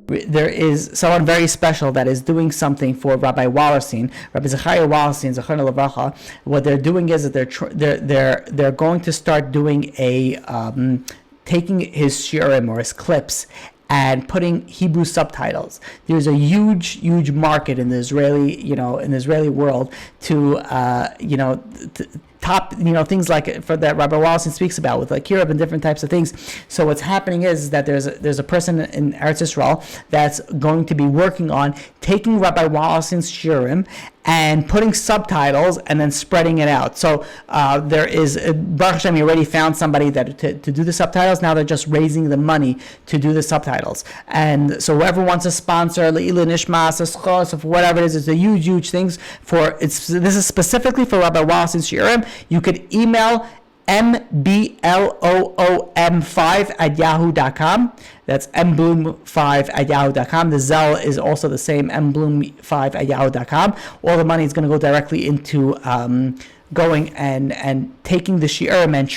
there is someone very special that is doing something for Rabbi Wallerstein, Rabbi Zechariah Wallerstein, Zechariah Levracha. What they're doing is that they're going to start doing a taking his shiurim or his clips and putting Hebrew subtitles. There's a huge market in the Israeli world to top things like for that Rabbi Wallerstein speaks about with like Kirub and different types of things. So what's happening is that there's a person in Eretz Yisrael that's going to be working on taking Rabbi Wallerstein's shiurim and putting subtitles and then spreading it out. So there is Baruch Hashem, he already found somebody that to do the subtitles. Now they're just raising the money to do the subtitles. And so whoever wants to sponsor Le'ilah Nishmas, Eschos, of whatever it is, it's a huge things for this is specifically for Rabbi Wallerstein's shiurim. You could email mbloom5@yahoo.com. That's mbloom5@yahoo.com. The Zelle is also the same, mbloom5@yahoo.com. All the money is going to go directly into going and taking the shiurim and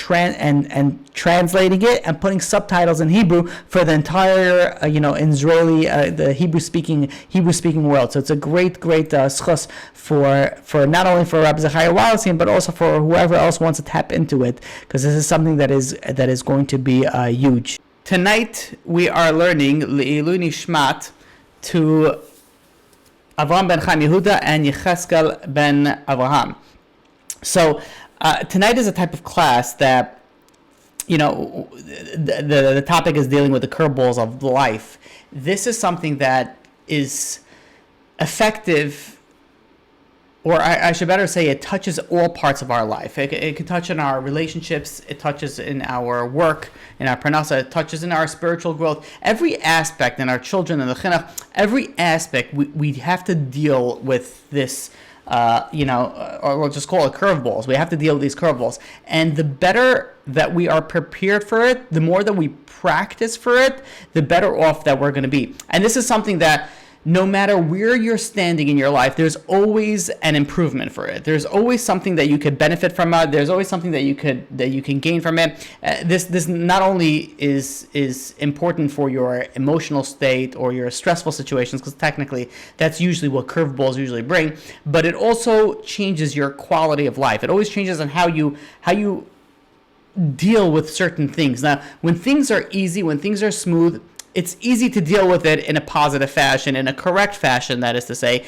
translating it and putting subtitles in Hebrew for the entire Israeli the Hebrew speaking world. So it's a great schus for not only for Rabbi Zechariah Wallerstein but also for whoever else wants to tap into it, because this is something that is going to be huge. Tonight we are learning Le'ilu Nishmat to Avraham ben Chaim Yehuda and Yecheskel ben Avraham. So tonight is a type of class that, the topic is dealing with the curveballs of life. This is something that is effective, or I should better say it touches all parts of our life. It can touch in our relationships, it touches in our work, in our parnasa, it touches in our spiritual growth. Every aspect in our children and the chinuch, every aspect we have to deal with this. Or we'll just call it curveballs. We have to deal with these curveballs. And the better that we are prepared for it, the more that we practice for it, the better off that we're going to be. And this is something that no matter where you're standing in your life, there's always an improvement for it. There's always something that you could benefit from it. There's always something that you can gain from it. This not only is important for your emotional state or your stressful situations, because technically that's usually what curveballs usually bring, but it also changes your quality of life. It always changes on how you deal with certain things. Now, when things are easy, when things are smooth, it's easy to deal with it in a positive fashion, in a correct fashion, that is to say,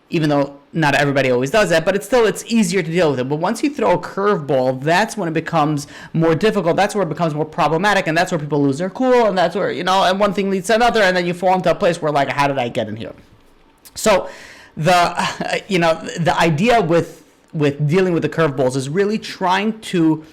even though not everybody always does that, but it's easier to deal with it. But once you throw a curveball, that's when it becomes more difficult. That's where it becomes more problematic, and that's where people lose their cool, and that's where, and one thing leads to another, and then you fall into a place where, like, how did I get in here? So the idea with dealing with the curveballs is really trying to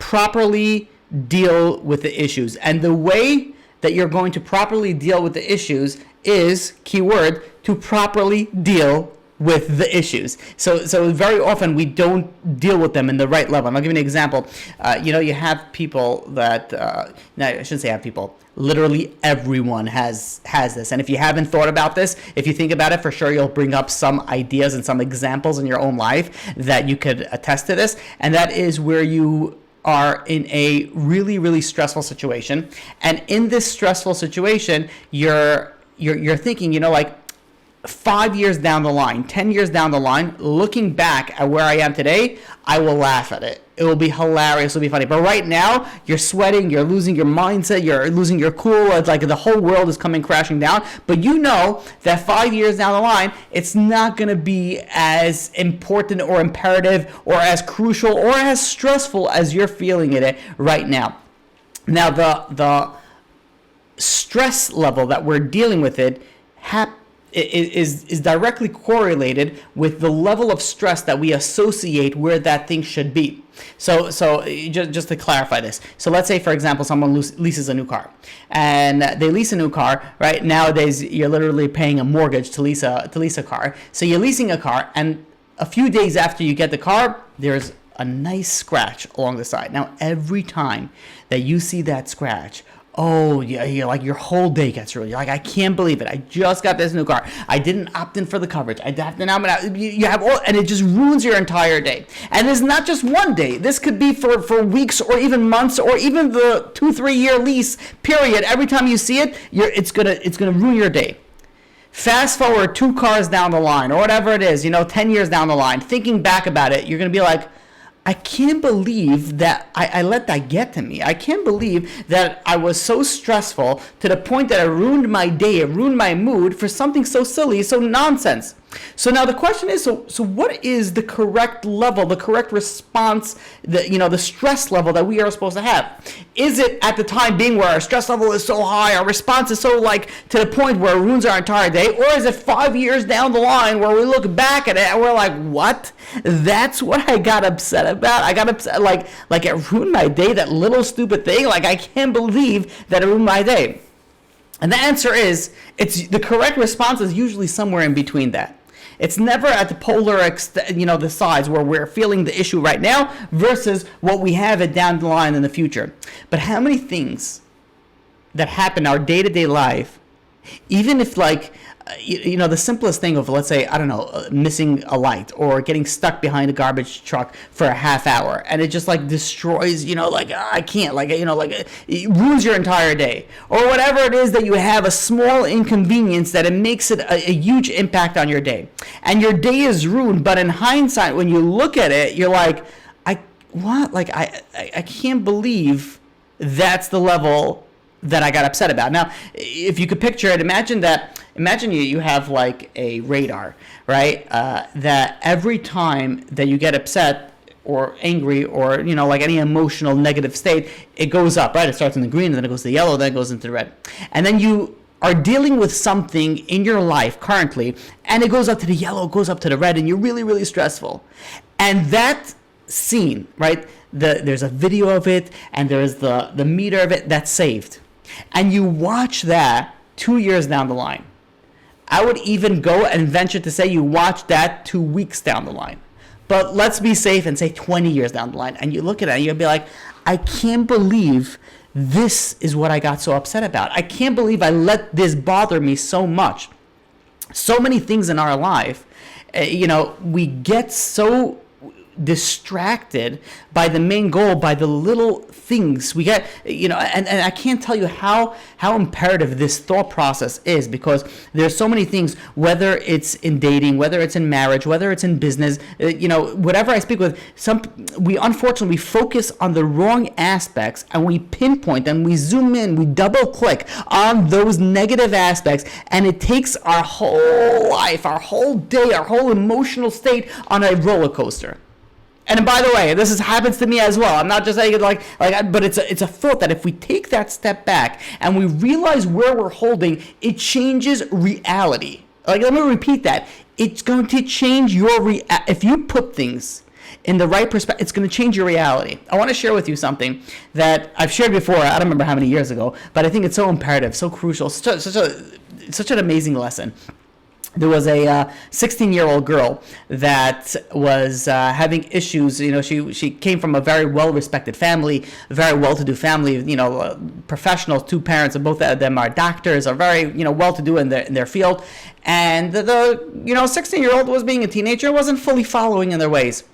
properly deal with the issues. And the way that you're going to properly deal with the issues is, keyword, to properly deal with the issues. So very often we don't deal with them in the right level. And I'll give you an example. You have people that, no, I shouldn't say have people. Literally everyone has this. And if you haven't thought about this, if you think about it, for sure you'll bring up some ideas and some examples in your own life that you could attest to this. And that is where you are in a really, really stressful situation. And in this stressful situation, you're thinking, like 5 years down the line, 10 years down the line, looking back at where I am today, I will laugh at it. It will be hilarious. It'll be funny. But right now, you're sweating. You're losing your mindset. You're losing your cool. It's like the whole world is coming crashing down. But you know that 5 years down the line, it's not going to be as important or imperative or as crucial or as stressful as you're feeling it right now. Now, the stress level that we're dealing with is directly correlated with the level of stress that we associate where that thing should be. So just to clarify this. So let's say, for example, someone leases a new car. And they lease a new car, right? Nowadays, you're literally paying a mortgage to lease a car. So you're leasing a car, and a few days after you get the car, there's a nice scratch along the side. Now, every time that you see that scratch, oh yeah, like your whole day gets ruined. You're like, I can't believe it. I just got this new car. I didn't opt in for the coverage. I have to now. You have all, and it just ruins your entire day. And it's not just one day. This could be for weeks or even months or even the 2-3 year lease period. Every time you see it, it's gonna ruin your day. Fast forward 2 cars down the line or whatever it is, 10 years down the line, thinking back about it, you're gonna be like, I can't believe that I let that get to me. I can't believe that I was so stressful to the point that it ruined my day, it ruined my mood for something so silly, so nonsense. So now the question is, so what is the correct level, the correct response, the stress level that we are supposed to have? Is it at the time being where our stress level is so high, our response is so to the point where it ruins our entire day, or is it 5 years down the line where we look back at it and we're like, what? That's what I got upset about. I got upset, like it ruined my day, that little stupid thing. Like I can't believe that it ruined my day. And the answer is, it's the correct response is usually somewhere in between that. It's never at the polar, the sides where we're feeling the issue right now versus what we have it down the line in the future. But how many things that happen in our day-to-day life, even if the simplest thing of, let's say, I don't know, missing a light or getting stuck behind a garbage truck for a half hour and it just destroys, I can't, it ruins your entire day, or whatever it is that you have, a small inconvenience that it makes it a huge impact on your day, and your day is ruined. But in hindsight, when you look at it, you're like, I can't believe that's the level that I got upset about. Now, if you could picture it, imagine you have like a radar, right? That every time that you get upset or angry or, like any emotional negative state, it goes up, right? It starts in the green and then it goes to the yellow, then it goes into the red. And then you are dealing with something in your life currently and it goes up to the yellow, it goes up to the red, and you're really, really stressful. And that scene, right? There's a video of it and there's the meter of it that's saved. And you watch that 2 years down the line. I would even go and venture to say you watch that 2 weeks down the line. But let's be safe and say 20 years down the line. And you look at it and you'll be like, I can't believe this is what I got so upset about. I can't believe I let this bother me so much. So many things in our life, we get so distracted by the main goal, by the little things we get, and I can't tell you how imperative this thought process is, because there's so many things, whether it's in dating, whether it's in marriage, whether it's in business, whatever I speak with, we unfortunately focus on the wrong aspects and we pinpoint and we zoom in, we double click on those negative aspects, and it takes our whole life, our whole day, our whole emotional state on a roller coaster. And by the way, this happens to me as well. I'm not just saying it but it's a thought that if we take that step back and we realize where we're holding, it changes reality. Let me repeat that. It's going to change if you put things in the right perspective, it's going to change your reality. I want to share with you something that I've shared before. I don't remember how many years ago, but I think it's so imperative, so crucial, such an amazing lesson. There was a 16-year-old girl that was having issues. She came from a very well-respected family, very well-to-do family. Professionals, 2 parents, and both of them are doctors, are very well-to-do in their field. And the 16-year-old was being a teenager, wasn't fully following in their ways.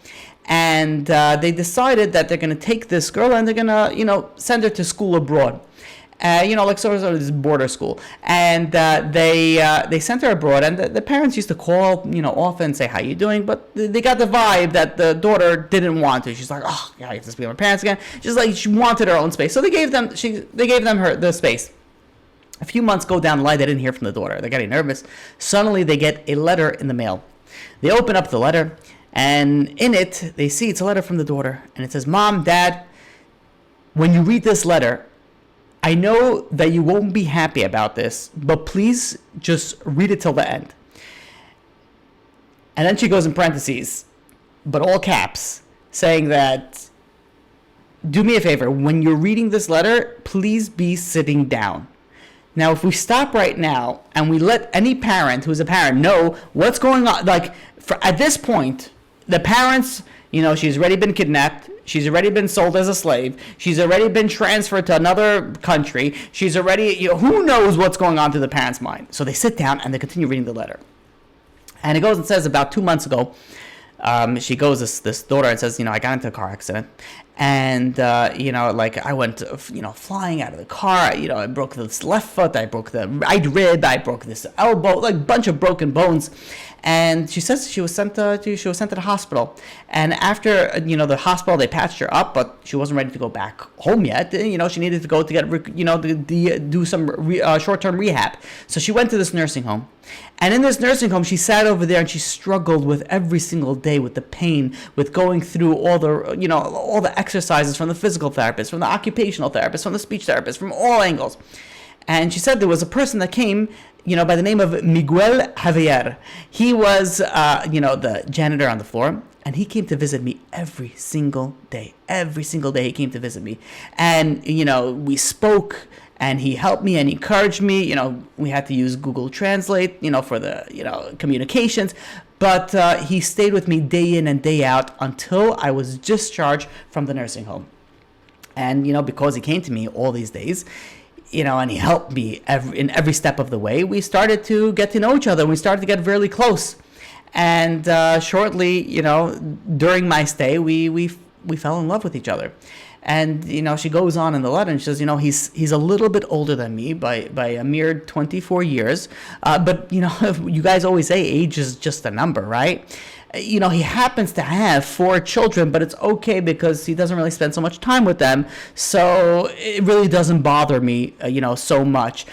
And they decided that they're going to take this girl and they're going to send her to school abroad. Sort of this border school, and they sent her abroad, and the parents used to call, often and say, how you doing? But they got the vibe that the daughter didn't want to. She's like, oh, I have to speak with my parents again. She wanted her own space, so they gave them the space. A few months go down the line, they didn't hear from the daughter. They're getting nervous. Suddenly, they get a letter in the mail. They open up the letter, and in it, they see it's a letter from the daughter, and it says, Mom, Dad, when you read this letter, I know that you won't be happy about this, but please just read it till the end. And then she goes in parentheses, but all caps, saying that, do me a favor, when you're reading this letter, please be sitting down. Now, if we stop right now and we let any parent who's a parent know what's going on, at this point, the parents, She's already been kidnapped. She's already been sold as a slave. She's already been transferred to another country. She's already, who knows what's going on through the parents' mind. So they sit down and they continue reading the letter. And it goes and says about 2 months ago, she goes, this daughter, and says, I got into a car accident. And, I went, flying out of the car. I broke this left foot. I broke the right rib. I broke this elbow, like a bunch of broken bones. And she says she was sent to the hospital. And after, the hospital, they patched her up, but she wasn't ready to go back home yet. She needed to go to get, do some short-term rehab. So she went to this nursing home. And in this nursing home, she sat over there and she struggled with every single day with the pain, with going through all the exercises from the physical therapist, from the occupational therapist, from the speech therapist, from all angles. And she said there was a person that came, by the name of Miguel Javier. He was, the janitor on the floor, and he came to visit me every single day. Every single day he came to visit me. And, we spoke, and he helped me and encouraged me. We had to use Google Translate, for the, communications. But he stayed with me day in and day out until I was discharged from the nursing home. And, because he came to me all these days, and he helped me in every step of the way, we started to get to know each other. We started to get really close. And shortly, during my stay, we fell in love with each other. And, she goes on in the letter and she says, he's a little bit older than me by a mere 24 years. But, you guys always say age is just a number, right? He happens to have 4 children, but it's okay because he doesn't really spend so much time with them. So it really doesn't bother me, so much.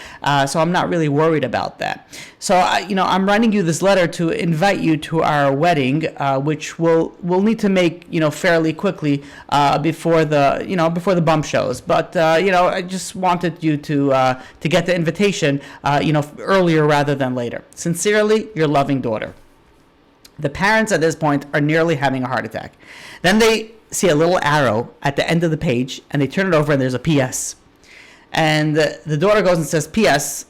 So I'm not really worried about that. So, I'm writing you this letter to invite you to our wedding, which we'll need to make, fairly quickly before the bump shows. But, I just wanted you to get the invitation, earlier rather than later. Sincerely, your loving daughter. The parents at this point are nearly having a heart attack. Then they see a little arrow at the end of the page, and they turn it over, and there's a P.S. And the daughter goes and says, P.S.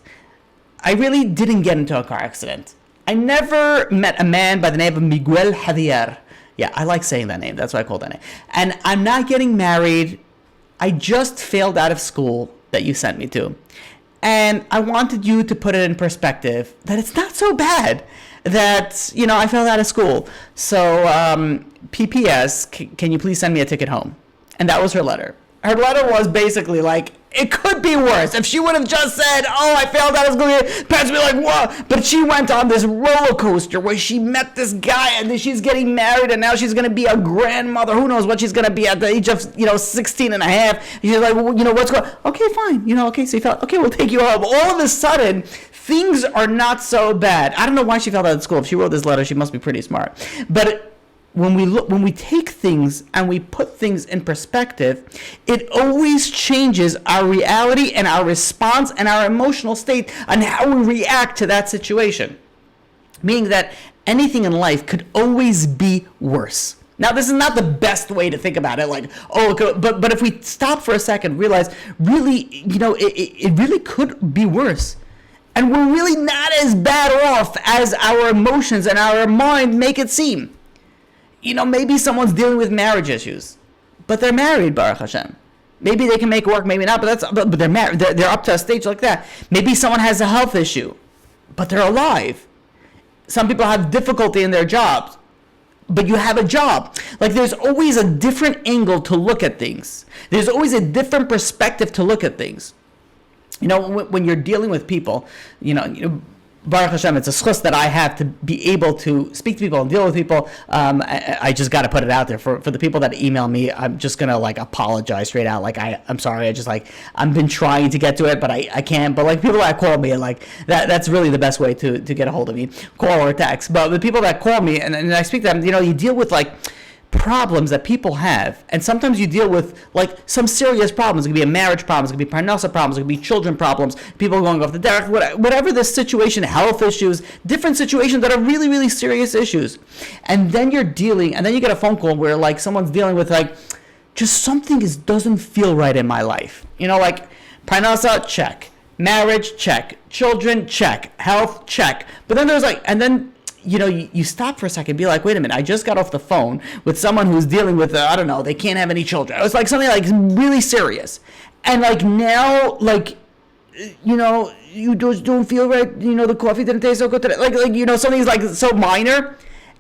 I really didn't get into a car accident. I never met a man by the name of Miguel Javier. Yeah, I like saying that name. That's why I call that name. And I'm not getting married. I just failed out of school that you sent me to. And I wanted you to put it in perspective that it's not so bad that, I failed out of school. So, PPS, can you please send me a ticket home? And that was her letter. Her letter was basically like, it could be worse. If she would have just said, I failed out of school, parents would be like, whoa. But she went on this roller coaster where she met this guy and then she's getting married and now she's going to be a grandmother. Who knows what she's going to be at the age of, 16 and a half. She's like, what's going on? Okay, fine. Okay, so you felt, okay, we'll take you home. All of a sudden, things are not so bad. I don't know why she failed out of school. If she wrote this letter, she must be pretty smart. But when we take things and we put things in perspective, it always changes our reality and our response and our emotional state and how we react to that situation. Meaning that anything in life could always be worse. Now, this is not the best way to think about it, but if we stop for a second, realize really, it really could be worse. And we're really not as bad off as our emotions and our mind make it seem. Maybe someone's dealing with marriage issues, but they're married, Baruch Hashem. Maybe they can make it work, maybe not, but they're married. They're up to a stage like that. Maybe someone has a health issue, but they're alive. Some people have difficulty in their jobs, but you have a job. There's always a different angle to look at things. There's always a different perspective to look at things. When you're dealing with people, Baruch Hashem, it's a schus that I have to be able to speak to people and deal with people. I just got to put it out there for the people that email me. I'm just gonna apologize straight out. I'm sorry. I've been trying to get to it, but I can't. But people that call me and that's really the best way to get a hold of me, call or text. But the people that call me and I speak to them, you deal with problems that people have, and sometimes you deal with some serious problems. It could be a marriage problem, it could be parnasa problems, it could be children problems, people going off the derech, whatever the situation, health issues, different situations that are really, really serious issues. And then you get a phone call where someone's dealing with just something doesn't feel right in my life. Parnasa, check. Marriage, check. Children, check. Health, check. But then there's you stop for a second and be like, wait a minute, I just got off the phone with someone who's dealing with, I don't know, they can't have any children. It was like something like really serious. And like now, like, you just don't feel right. The coffee didn't taste so good today. Like, something's like so minor.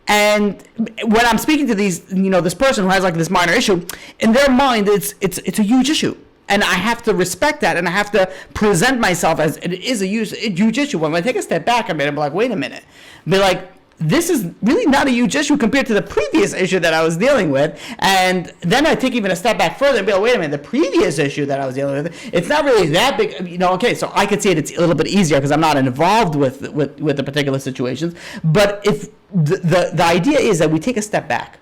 And when I'm speaking to this person who has like this minor issue, in their mind, it's a huge issue. And I have to respect that, and I have to present myself as it is a huge issue. When I take a step back, I'm like, wait a minute. Be like, this is really not a huge issue compared to the previous issue that I was dealing with. And then I take even a step back further and be like, wait a minute, the previous issue that I was dealing with, it's not really that big. Okay, so I could say it's a little bit easier because I'm not involved with the particular situations. But if the idea is that we take a step back.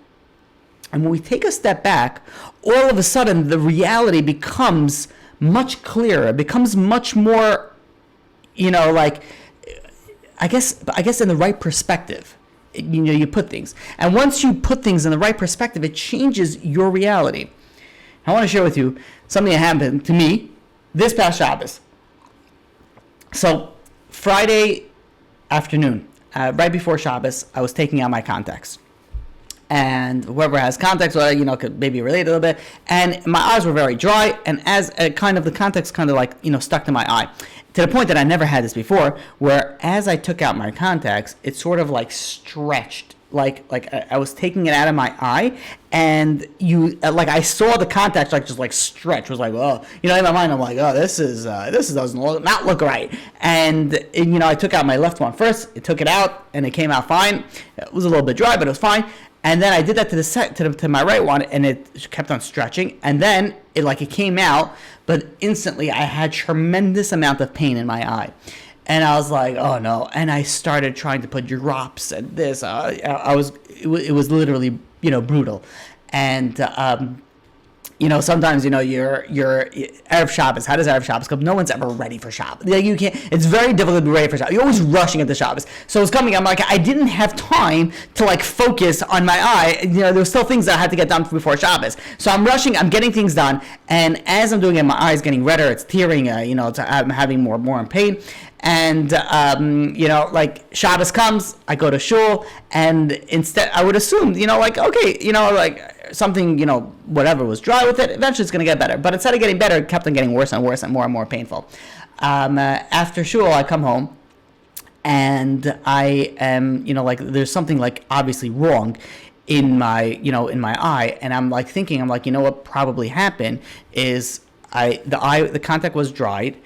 And when we take a step back, all of a sudden the reality becomes much clearer. It becomes much more, I guess in the right perspective. You put things. And once you put things in the right perspective, it changes your reality. I want to share with you something that happened to me this past Shabbos. So Friday afternoon, right before Shabbos, I was taking out my contacts. And whoever has contacts, could maybe relate a little bit. And my eyes were very dry, and as the contacts stuck to my eye, to the point that I never had this before, where as I took out my contacts, it sort of like stretched, like I was taking it out of my eye, and I saw the contacts just stretch. It was like, oh, in my mind I'm like, oh, this doesn't not look right. And I took out my left one first. It took it out, and it came out fine. It was a little bit dry, but it was fine. And then I did that to my right one, and it kept on stretching. And then it came out, but instantly I had tremendous amount of pain in my eye, and I was like, oh no! And I started trying to put drops and this. It was literally brutal, and sometimes you're Erev Shabbos. How does Erev Shabbos come? No one's ever ready for Shabbos. You can't. It's very difficult to be ready for Shabbos. You're always rushing into Shabbos. So it's coming. I'm like, I didn't have time to focus on my eye. There were still things that I had to get done before Shabbos. So I'm rushing. I'm getting things done, and as I'm doing it, my eye's getting redder. It's tearing. I'm having more in pain. And Shabbos comes, I go to shul, and instead I would assume, something, whatever was dry with it, eventually it's going to get better. But instead of getting better, it kept on getting worse and worse and more painful. After shul, I come home, and I am, there's something obviously wrong in my eye, and I'm thinking, what probably happened is the contact was dried.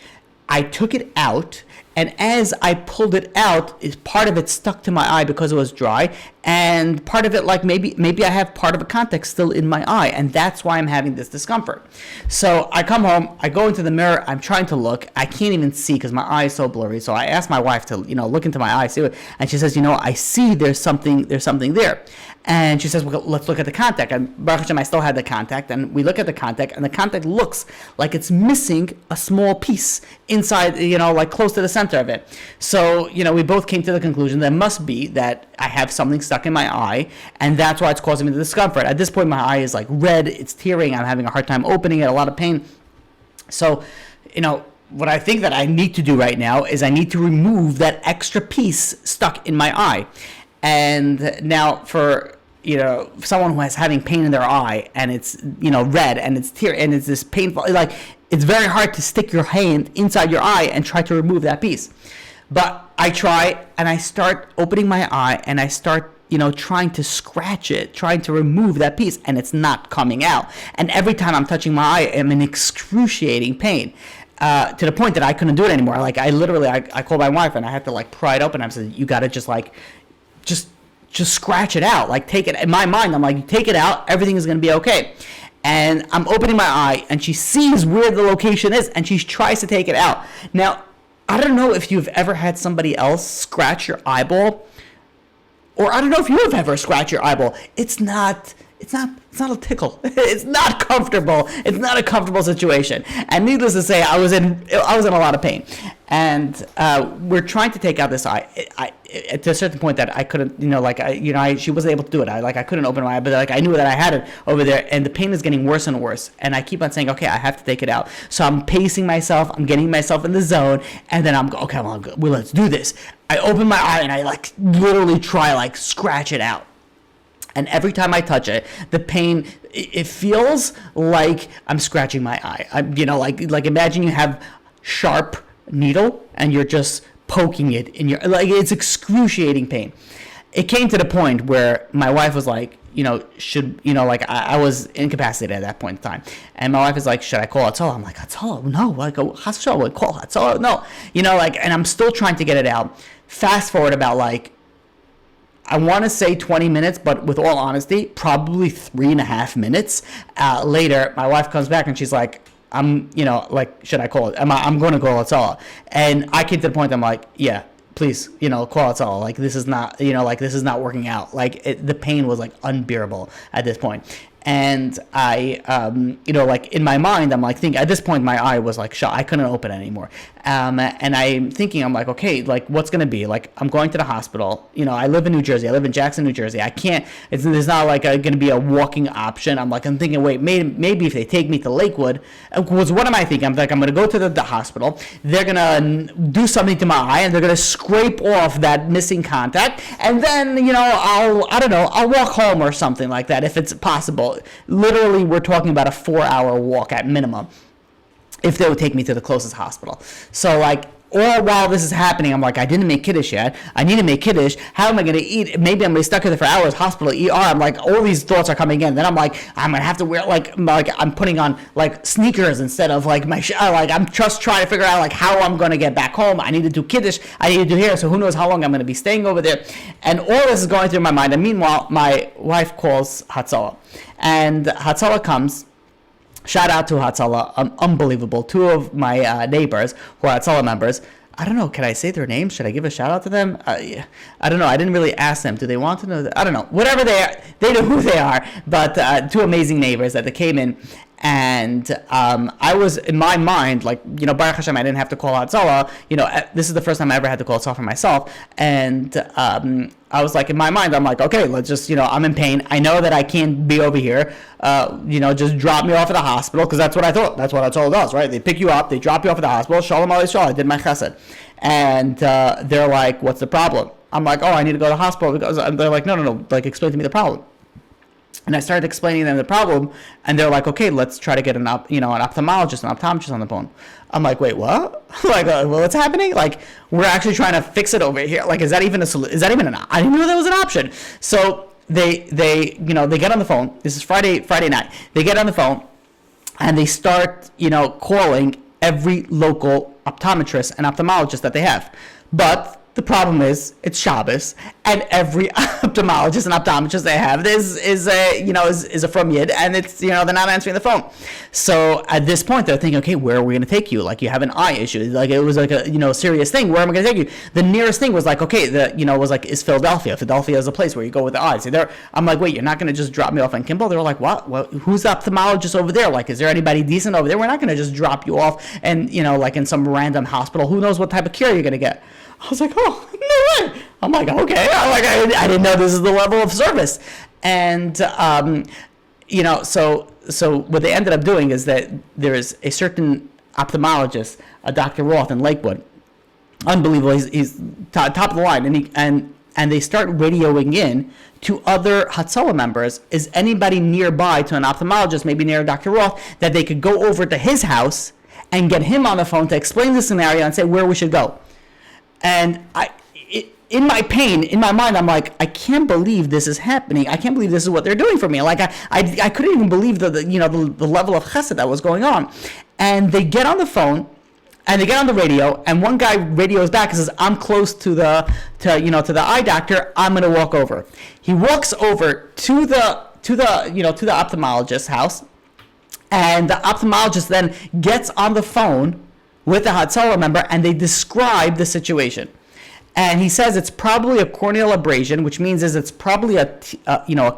I took it out, and as I pulled it out, part of it stuck to my eye because it was dry, and part of it, maybe I have part of a contact still in my eye, and that's why I'm having this discomfort. So I come home, I go into the mirror, I'm trying to look, I can't even see because my eye is so blurry. So I asked my wife to, look into my eye, see what, and she says, I see there's something there. And she says, well, let's look at the contact. And Baruch Hashem, I still had the contact. And we look at the contact, and the contact looks like it's missing a small piece inside, close to the center of it. So, we both came to the conclusion that it must be that I have something stuck in my eye, and that's why it's causing me the discomfort. At this point, my eye is red, it's tearing, I'm having a hard time opening it, a lot of pain. So, what I think that I need to do right now is I need to remove that extra piece stuck in my eye. And now for someone who is having pain in their eye, and it's red and it's tear and it's this painful, it's very hard to stick your hand inside your eye and try to remove that piece. But I try, and I start opening my eye, and I start trying to scratch it, trying to remove that piece, and it's not coming out. And every time I'm touching my eye, I'm in excruciating pain. To the point that I couldn't do it anymore. I called my wife, and I had to pry it open. I said, you got to just scratch it out. Take it. In my mind, I'm like, take it out. Everything is going to be okay. And I'm opening my eye, and she sees where the location is, and she tries to take it out. Now, I don't know if you've ever had somebody else scratch your eyeball, or I don't know if you have ever scratched your eyeball. It's not a tickle. It's not comfortable. It's not a comfortable situation. And needless to say, I was in a lot of pain. and we're trying to take out this eye. To a certain point that I couldn't, she wasn't able to do it. I couldn't open my eye, but I knew that I had it over there, and the pain is getting worse and worse. And I keep on saying, okay, I have to take it out. So I'm pacing myself, I'm getting myself in the zone, and then I'm okay, well, let's do this. I open my eye and I literally try scratch it out. And every time I touch it, the pain, it feels like I'm scratching my eye. Imagine you have sharp needle and you're just poking it in your, it's excruciating pain. It came to the point where my wife was like, I was incapacitated at that point in time. And my wife is like, should I call Hatzalah? I'm like, Hatzalah? No. Hatzalah would call Hatzalah? No. And I'm still trying to get it out. Fast forward about I want to say 20 minutes, but with all honesty, probably 3.5 minutes later, my wife comes back and she's like, should I call it? I'm going to call Hatzalah. And I came to the point, I'm like, yeah, please, call Hatzalah. This is not, this is not working out. The pain was unbearable at this point. And I, in my mind, I'm thinking, at this point, my eye was shut. I couldn't open it anymore. And I'm thinking, I'm okay, what's going to be? I'm going to the hospital. I live in New Jersey. I live in Jackson, New Jersey. I can't, there's not going to be a walking option. I'm thinking, wait, maybe if they take me to Lakewood, because what am I thinking? I'm going to go to the hospital. They're going to do something to my eye, and they're going to scrape off that missing contact. And then, I'll walk home or something like that if it's possible. Literally, we're talking about a 4-hour walk at minimum if they would take me to the closest hospital. So all while this is happening, I'm I didn't make Kiddush yet. I need to make Kiddush. How am I going to eat? Maybe I'm going to be stuck there for hours. Hospital, ER. I'm all these thoughts are coming in. Then I'm I'm going to have to wear, I'm putting on, sneakers instead of, my I'm just trying to figure out, how I'm going to get back home. I need to do Kiddush. I need to do here. So who knows how long I'm going to be staying over there. And all this is going through my mind. And meanwhile, my wife calls Hatzalah. And Hatzalah comes. Shout out to Hatzalah, unbelievable. 2 of my neighbors who are Hatzalah members. I don't know, can I say their names? Should I give a shout out to them? I don't know. I didn't really ask them. Do they want to know? I don't know. Whatever they are, they know who they are. But 2 amazing neighbors that they came in. And I was, in my mind, Baruch Hashem, I didn't have to call Hatzalah. This is the first time I ever had to call Hatzalah for myself. And I was in my mind, I'm okay, let's just, I'm in pain. I know that I can't be over here. Just drop me off at the hospital, because that's what I thought. That's what Hatzalah does, right? They pick you up, they drop you off at the hospital. Shalom Aleichem, I did my chesed. And they're like, what's the problem? I'm I need to go to the hospital. Because they're like, no, explain to me the problem. And I started explaining them the problem, and they're like, okay, let's try to get an ophthalmologist, an optometrist on the phone. I'm wait, what? Well, what's happening? We're actually trying to fix it over here. Is that even is that even an? I didn't know that was an option. So they get on the phone. This is Friday night. They get on the phone, and they start calling every local optometrist and ophthalmologist that they have. But the problem is, it's Shabbos, and every ophthalmologist and optometrist they have is a from Yid, and it's they're not answering the phone. So at this point, they're thinking, okay, where are we going to take you? You have an eye issue. It was a serious thing. Where am I going to take you? The nearest thing was okay, is Philadelphia. Philadelphia is a place where you go with the eyes. I'm wait, you're not going to just drop me off in Kimball? They were what? Well, who's the ophthalmologist over there? Is there anybody decent over there? We're not going to just drop you off and in some random hospital. Who knows what type of care you're going to get? I was oh, no way. I'm okay. I didn't know this is the level of service. And, so what they ended up doing is that there is a certain ophthalmologist, Dr. Roth in Lakewood. Unbelievable. He's top of the line. And they start radioing in to other Hatzalah members. Is anybody nearby to an ophthalmologist, maybe near Dr. Roth, that they could go over to his house and get him on the phone to explain the scenario and say where we should go? And in my pain, in my mind, I'm I can't believe this is happening. I can't believe this is what they're doing for me. I couldn't even believe the level of chesed that was going on. And they get on the phone, and they get on the radio, and one guy radios back and says, "I'm close to the eye doctor. I'm going to walk over." He walks over to the ophthalmologist's house, and the ophthalmologist then gets on the phone with the Hatzalah member, and they describe the situation. And he says it's probably a corneal abrasion, which means it's probably a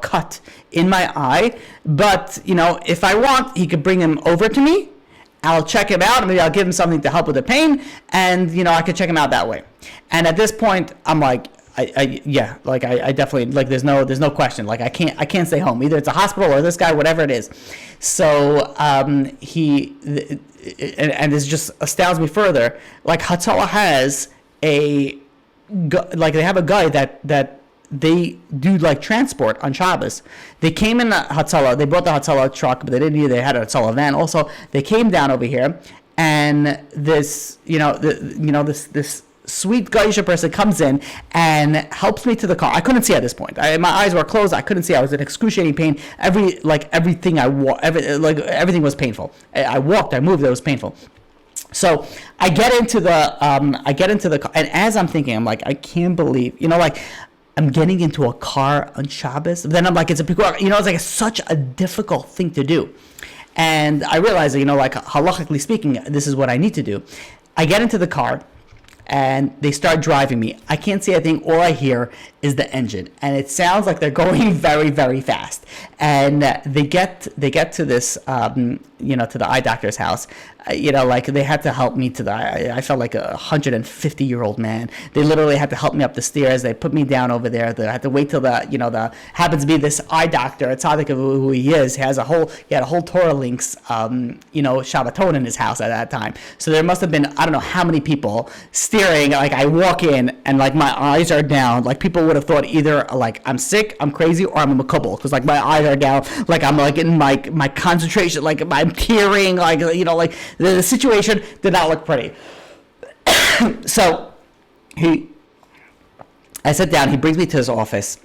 cut in my eye. But if I want, he could bring him over to me, I'll check him out, and maybe I'll give him something to help with the pain, and I could check him out that way. And at this point, I'm like, I definitely, like, there's no question. Like, I can't stay home. Either it's a hospital or this guy, whatever it is. So and this just astounds me further. Like, Hatzalah has they have a guy that they do like transport on Shabbos. They came in Hatzalah. They brought the Hatzalah truck, but they didn't need. They had a Hatzalah van. Also, they came down over here, and this this sweet Gaisha person comes in and helps me to the car. I couldn't see at this point. My eyes were closed. I couldn't see. I was in excruciating pain. Everything everything was painful. I walked. I moved. It was painful. So I get into the car, and as I'm thinking, I'm like, I can't believe, I'm getting into a car on Shabbos. Then I'm like, it's like such a difficult thing to do. And I realized that, halachically speaking, this is what I need to do. I get into the car, and they start driving me. I can't see anything. All I hear is the engine, and it sounds like they're going very, very fast. And they get to this, to the eye doctor's house. They had to help me I felt like a 150-year-old man. They literally had to help me up the stairs. They put me down over there. They had to wait till happens to be this eye doctor. It's not like who he is. He had a whole Torah links, Shabbaton in his house at that time. So there must have been, I don't know how many people staring. Like, I walk in and like my eyes are down. Like, people would have thought either like I'm sick, I'm crazy, or I'm a makubal, because like my eyes are down. Like, I'm like in my concentration. Like, I'm tearing. Like the situation did not look pretty. So I sit down. He brings me to his office,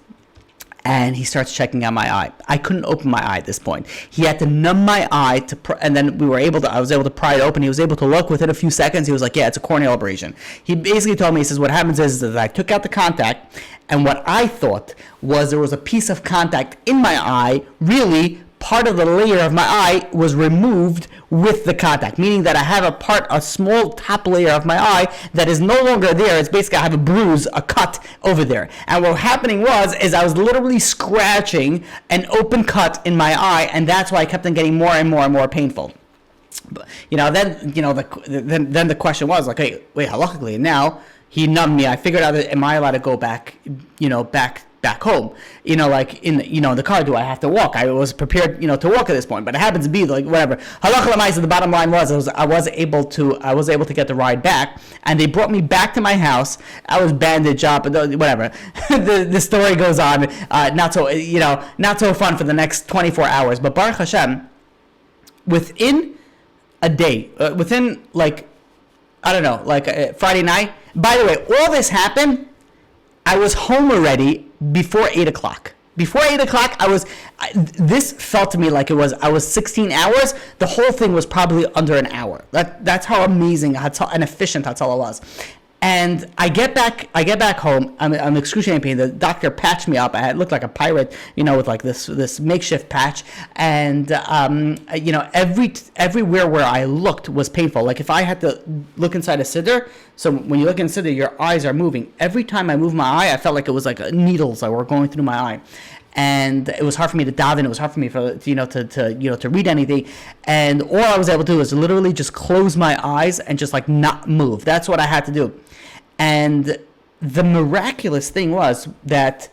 and he starts checking out my eye. I couldn't open my eye at this point. He had to numb my eye and then I was able to pry it open. He was able to look within a few seconds. He was like, yeah, it's a corneal abrasion. He basically told me, he says, what happens is that I took out the contact, and what I thought was there was a piece of contact in my eye. Really, part of the layer of my eye was removed with the contact, meaning that I have a small top layer of my eye that is no longer there. It's basically, I have a bruise, a cut over there. And what happening is I was literally scratching an open cut in my eye, and that's why I kept on getting more and more and more painful. Then the question was like, hey, wait, halachically, now he numbed me. I figured out, am I allowed to go back home, like in the car? Do I have to walk? I was prepared, to walk at this point, but it happens to be like whatever. Halacha l'maisa, the bottom line was I was able to get the ride back, and they brought me back to my house. I was bandaged up, whatever. the story goes on. Not so fun for the next 24 hours, but Baruch Hashem, within a day, within Friday night. By the way, all this happened. I was home already before 8 o'clock. Before 8 o'clock, this felt to me like I was 16 hours. The whole thing was probably under an hour. That's how amazing and efficient Hatzalah was. And I get back home. I'm excruciating pain. The doctor patched me up. I looked like a pirate, with like this makeshift patch. And everywhere where I looked was painful. Like, if I had to look inside a siddur, so when you look in a siddur, your eyes are moving. Every time I moved my eye, I felt like it was like needles that were going through my eye. And it was hard for me to daven. It was hard for me to read anything. And all I was able to do was literally just close my eyes and just like not move. That's what I had to do. And the miraculous thing was that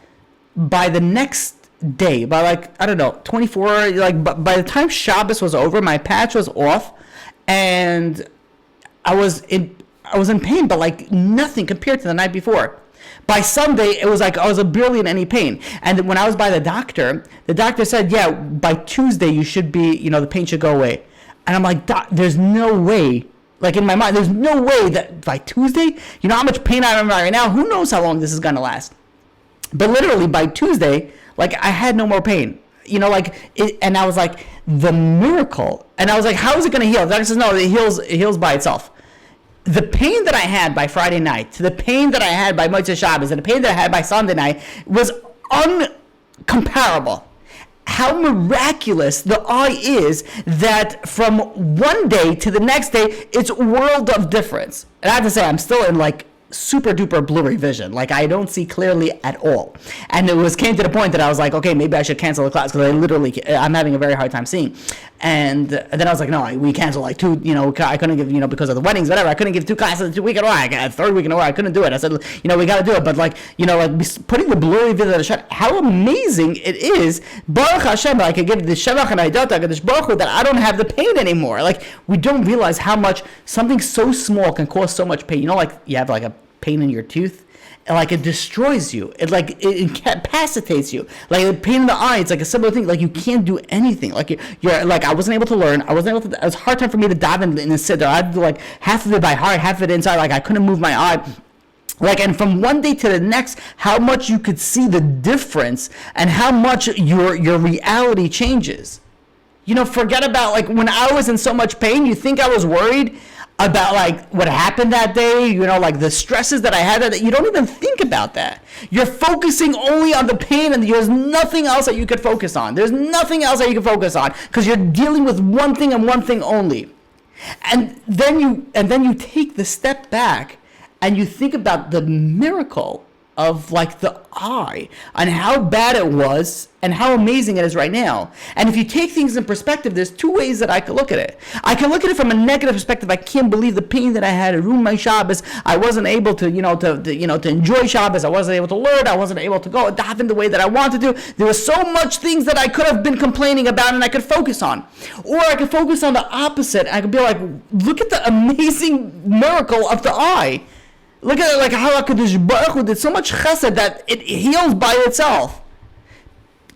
by the next day, by 24, by the time Shabbos was over, my patch was off, and I was in pain, but like nothing compared to the night before. By Sunday, it was like I was barely in any pain. And when I was by the doctor said, yeah, by Tuesday you should be, the pain should go away. And I'm like, there's no way. Like, in my mind, there's no way that by Tuesday, how much pain I'm in right now? Who knows how long this is going to last? But literally, by Tuesday, I had no more pain. And I was like, the miracle. And I was like, how is it going to heal? The doctor says, no, it heals by itself. The pain that I had by Friday night, to the pain that I had by Motzei Shabbos, and the pain that I had by Sunday night was uncomparable. How miraculous the eye is, that from one day to the next day, it's a world of difference. And I have to say, I'm still in super duper blurry vision. Like I don't see clearly at all. And it came to the point that I was like, okay, maybe I should cancel the class because I'm having a very hard time seeing. And then I was like, no, we canceled like two, I couldn't give, because of the weddings, whatever. I couldn't give 2 classes 2 weeks in a row. I got a 3rd week in a row. I couldn't do it. I said, we got to do it. But like putting the blurry vision at a shot, how amazing it is. Baruch Hashem, I could give the Shevach and Aidot HaKadosh Baruch Hu that I don't have the pain anymore. Like we don't realize how much something so small can cause so much pain. Like you have like a pain in your tooth. Like it destroys you. It incapacitates you. Like a pain in the eye. It's like a similar thing. Like you can't do anything. Like you're like I wasn't able to learn. It was a hard time for me to dive in the siddur. I had to do like half of it by heart, half of it inside. Like I couldn't move my eye. Like, and from one day to the next, how much you could see the difference and how much your reality changes. Forget about like when I was in so much pain. You think I was worried about like what happened that day, like the stresses that I had that you don't even think about that. You're focusing only on the pain and there's nothing else that you could focus on. There's nothing else that you can focus on because you're dealing with one thing and one thing only. And then you take the step back and you think about the miracle of like the eye and how bad it was and how amazing it is right now. And if you take things in perspective, there's 2 ways that I could look at it. I can look at it from a negative perspective. I can't believe the pain that I had. It ruined my Shabbos. I wasn't able to, to enjoy Shabbos. I wasn't able to learn. I wasn't able to go daven the way that I wanted to. There were so much things that I could have been complaining about and I could focus on. Or I could focus on the opposite. I could be like, look at the amazing miracle of the eye. Look at it like how HaKadosh Baruch Hu did so much chesed that it heals by itself.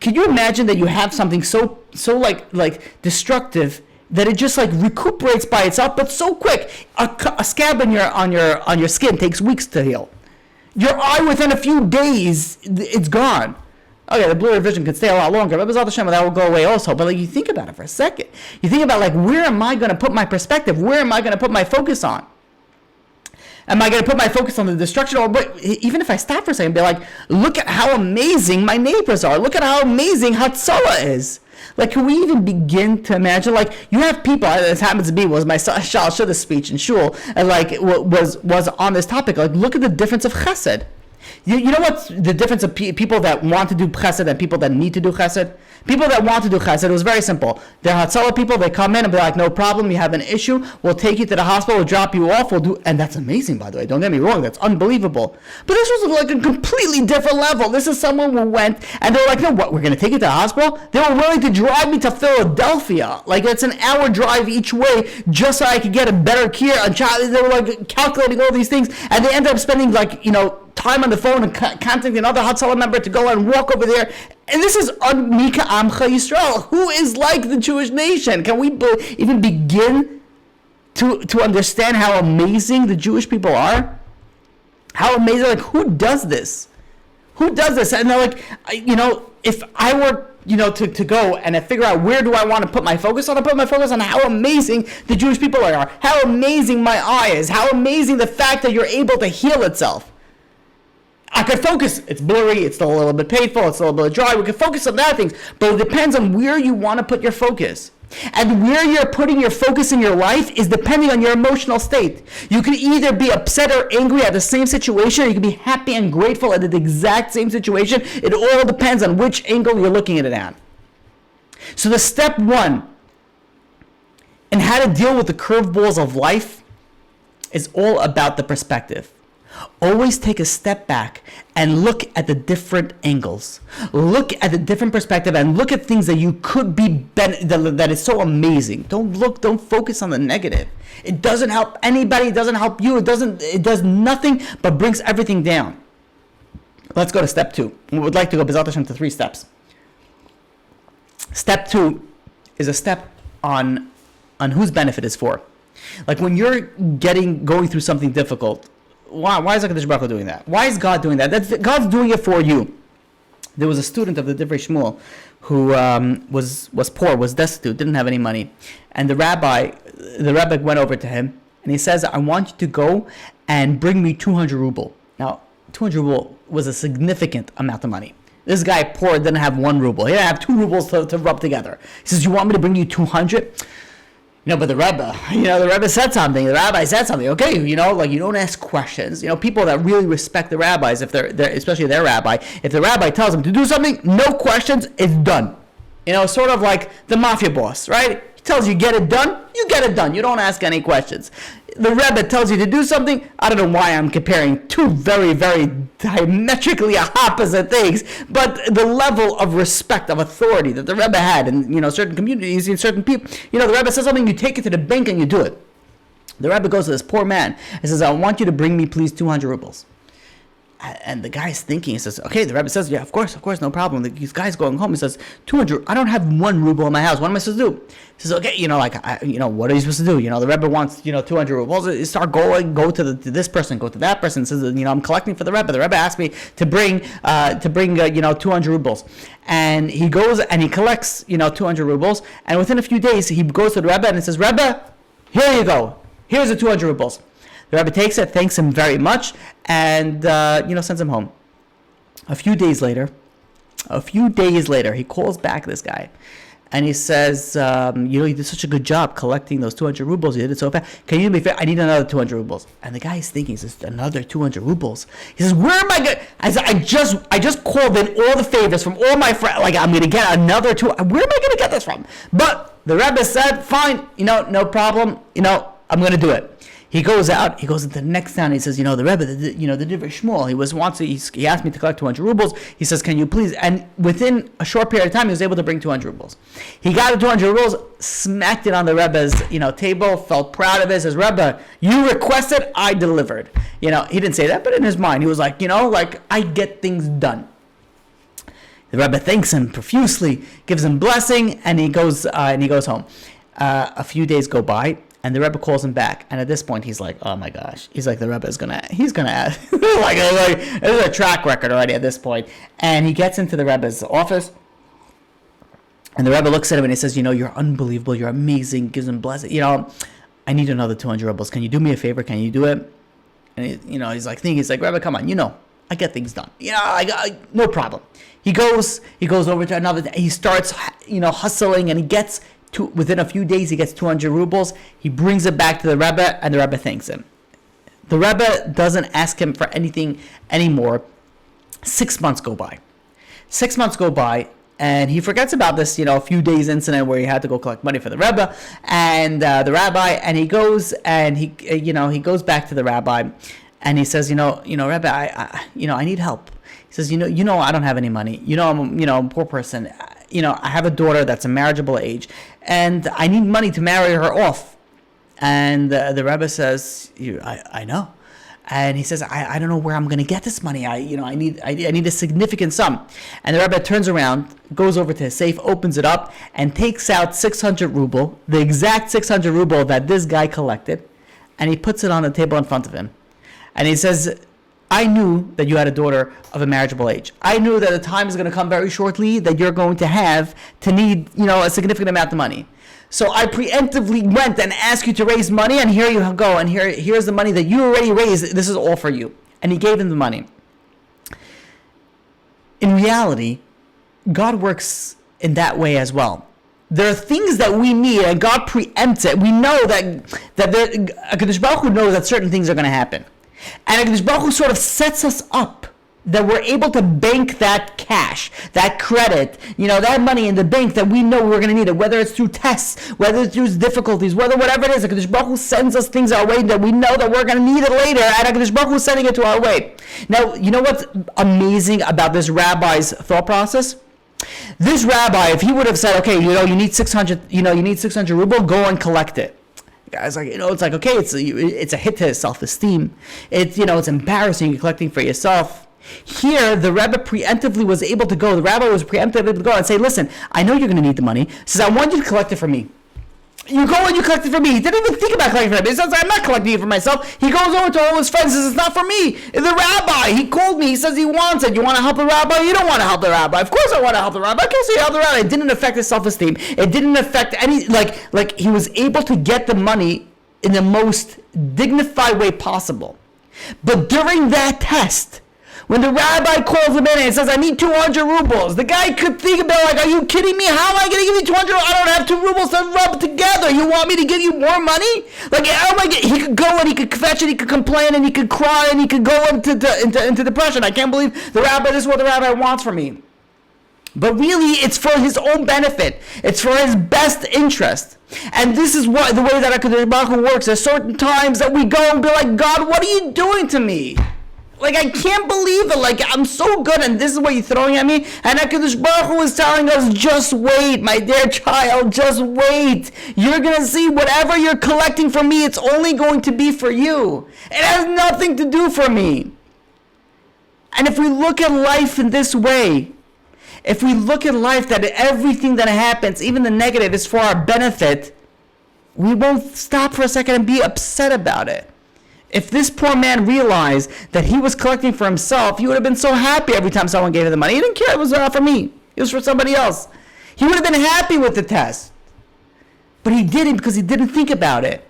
Can you imagine that you have something so like destructive that it just like recuperates by itself, but so quick? A scab on your skin takes weeks to heal. Your eye within a few days, it's gone. Okay, the blurry vision could stay a lot longer, but B'ezrat Hashem, that will go away also. But like you think about it for a second, you think about like where am I going to put my perspective? Where am I going to put my focus on? Am I going to put my focus on the destruction? Or even if I stop for a second, be like, look at how amazing my neighbors are. Look at how amazing Hatzalah is. Like, can we even begin to imagine? Like, you have people, as happens to be, was my Shal Shuddah speech in Shul, and like, was on this topic. Like, look at the difference of chesed. You know what's the difference of people that want to do chesed and people that need to do chesed? People that want to do chesed, it was very simple. They're Hatzalah people, they come in and be like, no problem, you have an issue, we'll take you to the hospital, we'll drop you off, and that's amazing, by the way, don't get me wrong, that's unbelievable. But this was like a completely different level. This is someone who went, and they were like, no, what, we're going to take you to the hospital? They were willing to drive me to Philadelphia. Like, it's an hour drive each way, just so I could get a better care. They were like calculating all these things, and they ended up spending like, time on the phone and contacting another Hatzalah member to go and walk over there. And this is Mika Amcha Yisrael. Who is like the Jewish nation? Can we even begin to understand how amazing the Jewish people are? How amazing, like, who does this? Who does this? And they're like, if I were, to go and figure out where do I want to put my focus on, I put my focus on how amazing the Jewish people are, how amazing my eye is, how amazing the fact that you're able to heal itself. I could focus. It's blurry. It's still a little bit painful. It's a little bit dry. We can focus on that things, but it depends on where you want to put your focus. And where you're putting your focus in your life is depending on your emotional state. You can either be upset or angry at the same situation, or you can be happy and grateful at the exact same situation. It all depends on which angle you're looking at it at. So the step 1 in how to deal with the curveballs of life is all about the perspective. Always take a step back and look at the different angles. Look at the different perspective and look at things that you could be that is so amazing. Don't focus on the negative. It doesn't help anybody, it doesn't help you, it does nothing but brings everything down. Let's go to step 2. We would like to go B'ezrat Hashem to 3 steps. Step 2 is a step on whose benefit it's for. Like when you're going through something difficult, why is HaKadosh Baruch Hu doing that? Why is God doing that? God's doing it for you. There was a student of the Divrei Shmuel who was poor, was destitute, didn't have any money. And the rabbi went over to him and he says, I want you to go and bring me 200 ruble. Now, 200 ruble was a significant amount of money. This guy, poor, didn't have 1 ruble. He didn't have 2 rubles to rub together. He says, you want me to bring you 200? But the Rebbe, the Rebbe said something. The rabbi said something. Okay, you don't ask questions. People that really respect the rabbis, if they're especially their rabbi, if the rabbi tells them to do something, no questions, it's done. Sort of like the mafia boss, right? He tells you get it done, you get it done. You don't ask any questions. The Rebbe tells you to do something. I don't know why I'm comparing two very, very diametrically opposite things, but the level of respect, of authority that the Rebbe had in certain communities, in certain people. The Rebbe says something, you take it to the bank and you do it. The Rebbe goes to this poor man and says, I want you to bring me, please, 200 rubles. And the guy's thinking, he says, okay, the Rebbe says, yeah, of course, no problem. This guy's going home. He says, 200, I don't have 1 ruble in my house. What am I supposed to do? He says, okay, what are you supposed to do? The Rebbe wants, 200 rubles. You start go to this person, go to that person. Says, I'm collecting for the Rebbe. The Rebbe asked me to bring 200 rubles. And he goes and he collects, 200 rubles. And within a few days, he goes to the Rebbe and he says, Rebbe, here you go. Here's the 200 rubles. The Rebbe takes it, thanks him very much, and sends him home. A few days later, he calls back this guy, and he says, you did such a good job collecting those 200 rubles. You did it so fast. Can you do me a favor? I need another 200 rubles. And the guy is thinking, he says, another 200 rubles. He says, where am I going? I said, I just called in all the favors from all my friends. Like, I'm going to get another two. Where am I going to get this from? But the Rebbe said, fine, no problem. I'm going to do it. He goes out. He goes into the next town. He says, the Rebbe, the Divrei Shmuel. He asked me to collect 200 rubles. He says, can you please? And within a short period of time, he was able to bring 200 rubles. He got the 200 rubles, smacked it on the Rebbe's table, felt proud of it. Says, Rebbe, you requested, I delivered. He didn't say that, but in his mind, he was like, I get things done. The Rebbe thanks him profusely, gives him blessing, and he goes home. A few days go by. And the Rebbe calls him back, and at this point he's like, "Oh my gosh!" He's like, "The Rebbe is gonna ask." like there's a track record already at this point. And he gets into the Rebbe's office, and the Rebbe looks at him and he says, "You're unbelievable. You're amazing." Gives him blessing. I need another 200 rubles. Can you do me a favor? Can you do it? And he's like thinking, he's like, "Rebbe, come on. I get things done. No problem." He goes over to another. He starts, hustling, and he gets. Within a few days, he gets 200 rubles. He brings it back to the Rebbe, and the Rebbe thanks him. The Rebbe doesn't ask him for anything anymore. 6 months go by. And he forgets about this, a few days incident where he had to go collect money for the Rebbe and the rabbi. And he goes and he goes back to the rabbi, and he says, Rebbe, I need help. He says, I don't have any money. I'm a poor person. I have a daughter that's a marriageable age, and I need money to marry her off. And the Rebbe says, I know. And he says, I don't know where I'm going to get this money. I need a significant sum. And the Rebbe turns around, goes over to his safe, opens it up, and takes out 600 ruble, the exact 600 ruble that this guy collected, and he puts it on the table in front of him. And he says, I knew that you had a daughter of a marriageable age. I knew that the time is going to come very shortly that you're going to need, a significant amount of money. So I preemptively went and asked you to raise money, and here you go, and here's the money that you already raised. This is all for you. And he gave him the money. In reality, God works in that way as well. There are things that we need, and God preempts it. We know that HaKadosh Baruch Hu knows that certain things are going to happen. And HaKadosh Baruch Hu sort of sets us up that we're able to bank that cash, that credit, that money in the bank that we know we're going to need it, whether it's through tests, whether it's through difficulties, whatever it is. HaKadosh Baruch Hu sends us things our way that we know that we're going to need it later, and HaKadosh Baruch Hu is sending it to our way. Now, you know what's amazing about this rabbi's thought process? This rabbi, if he would have said, okay, you need 600 ruble, go and collect it. Guys, it's like, okay, it's a hit to his self-esteem. It's embarrassing you're collecting for yourself. Here, the Rebbe preemptively was able to go. The rabbi was preemptively able to go and say, listen, I know you're going to need the money. He says, I want you to collect it for me. You go and you collect it for me. He didn't even think about collecting it for him. He says, I'm not collecting it for myself. He goes over to all his friends and says, it's not for me. The rabbi, he called me. He says he wants it. You want to help the rabbi? You don't want to help the rabbi. Of course I want to help the rabbi. I can't say help the rabbi. It didn't affect his self-esteem. It didn't affect any, like he was able to get the money in the most dignified way possible. But during that test, When the rabbi calls him in and says, I need 200 rubles, the guy could think about, like, are you kidding me? How am I going to give you 200? I don't have 2 rubles to rub together. You want me to give you more money? Like, oh my God, he could go and he could fetch and he could complain and he could cry and he could go into depression. I can't believe this is what the rabbi wants from me. But really, it's for his own benefit. It's for his best interest. And this is the way that HaKadosh Baruch Hu works. There's certain times that we go and be like, God, what are you doing to me? Like, I can't believe it. Like, I'm so good, and this is what you're throwing at me. And HaKadosh Baruch Hu is telling us, just wait, my dear child, just wait. You're going to see whatever you're collecting from me, it's only going to be for you. It has nothing to do for me. And if we look at life in this way, if we look at life that everything that happens, even the negative, is for our benefit, we won't stop for a second and be upset about it. If this poor man realized that he was collecting for himself, he would have been so happy every time someone gave him the money. He didn't care. It was not for me. It was for somebody else. He would have been happy with the test. But he didn't, because he didn't think about it.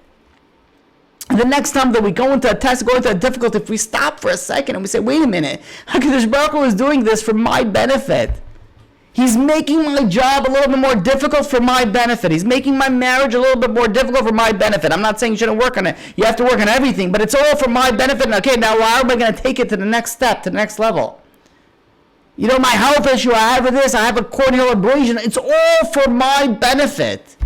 And the next time that we go into a test, go into a difficulty, if we stop for a second and we say, wait a minute, HaKadosh Baruch Hu is doing this for my benefit. He's making my job a little bit more difficult for my benefit. He's making my marriage a little bit more difficult for my benefit. I'm not saying you shouldn't work on it. You have to work on everything, but it's all for my benefit. And okay, now how am I going to take it to the next step, to the next level? You know, my health issue, I have this, I have a corneal abrasion. It's all for my benefit.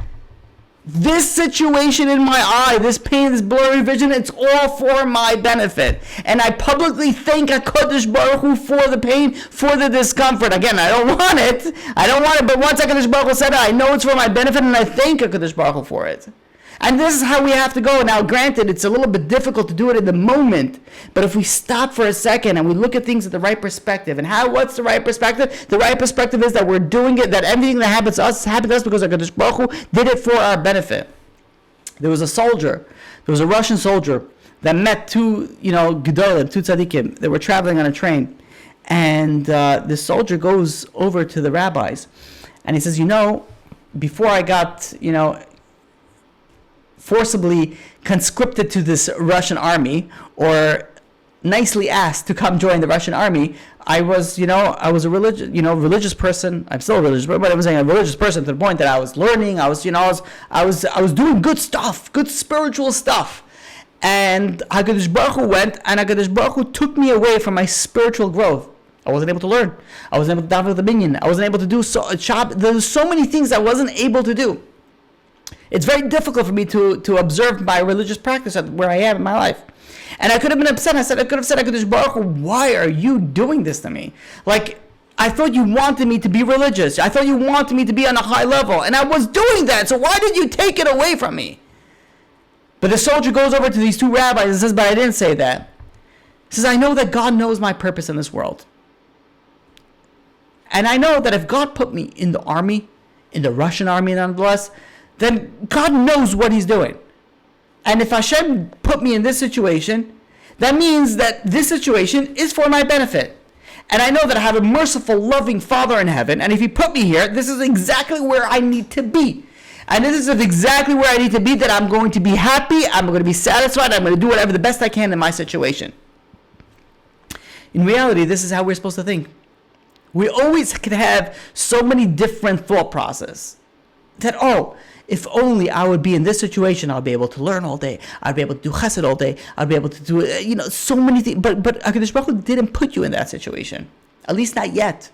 This situation in my eye, this pain, this blurry vision, it's all for my benefit. And I publicly thank HaKadosh Baruch Hu for the pain, for the discomfort. Again, I don't want it, but once HaKadosh Baruch Hu said it, I know it's for my benefit, and I thank HaKadosh Baruch Hu for it. And this is how we have to go. Now, granted, it's a little bit difficult to do it in the moment, but if we stop for a second and we look at things at the right perspective, and what's the right perspective? The right perspective is that we're doing it, that everything that happens to us because HaKadosh Baruch Hu did it for our benefit. There was a Russian soldier that met two Gedolim, two tzaddikim, that were traveling on a train. And this soldier goes over to the rabbis, and he says, before I got, forcibly conscripted to this Russian army, or nicely asked to come join the Russian army, I was a religious person. I'm still a religious person, but I was a religious person to the point that I was learning. I was doing good stuff, good spiritual stuff. And HaKadosh Baruch Hu went, and HaKadosh Baruch Hu took me away from my spiritual growth. I wasn't able to learn. I wasn't able to daven with the minyan. I wasn't able to do there's so many things I wasn't able to do. It's very difficult for me to observe my religious practice at where I am in my life. And I could have been upset. I could have said, HaKadosh Baruch Hu, why are you doing this to me? Like, I thought you wanted me to be religious. I thought you wanted me to be on a high level. And I was doing that. So why did you take it away from me? But the soldier goes over to these two rabbis and says, but I didn't say that. He says, I know that God knows my purpose in this world. And I know that if God put me in the army, in the Russian army nonetheless, then God knows what he's doing. And if Hashem put me in this situation, that means that this situation is for my benefit. And I know that I have a merciful, loving Father in heaven, and if he put me here, this is exactly where I need to be. And this is exactly where I need to be, that I'm going to be happy, I'm going to be satisfied, I'm going to do whatever the best I can in my situation. In reality, this is how we're supposed to think. We always can have so many different thought processes. That, if only I would be in this situation, I'll be able to learn all day. I'd be able to do chesed all day. I'd be able to do, so many things. But HaKadosh Baruch Hu didn't put you in that situation. At least not yet.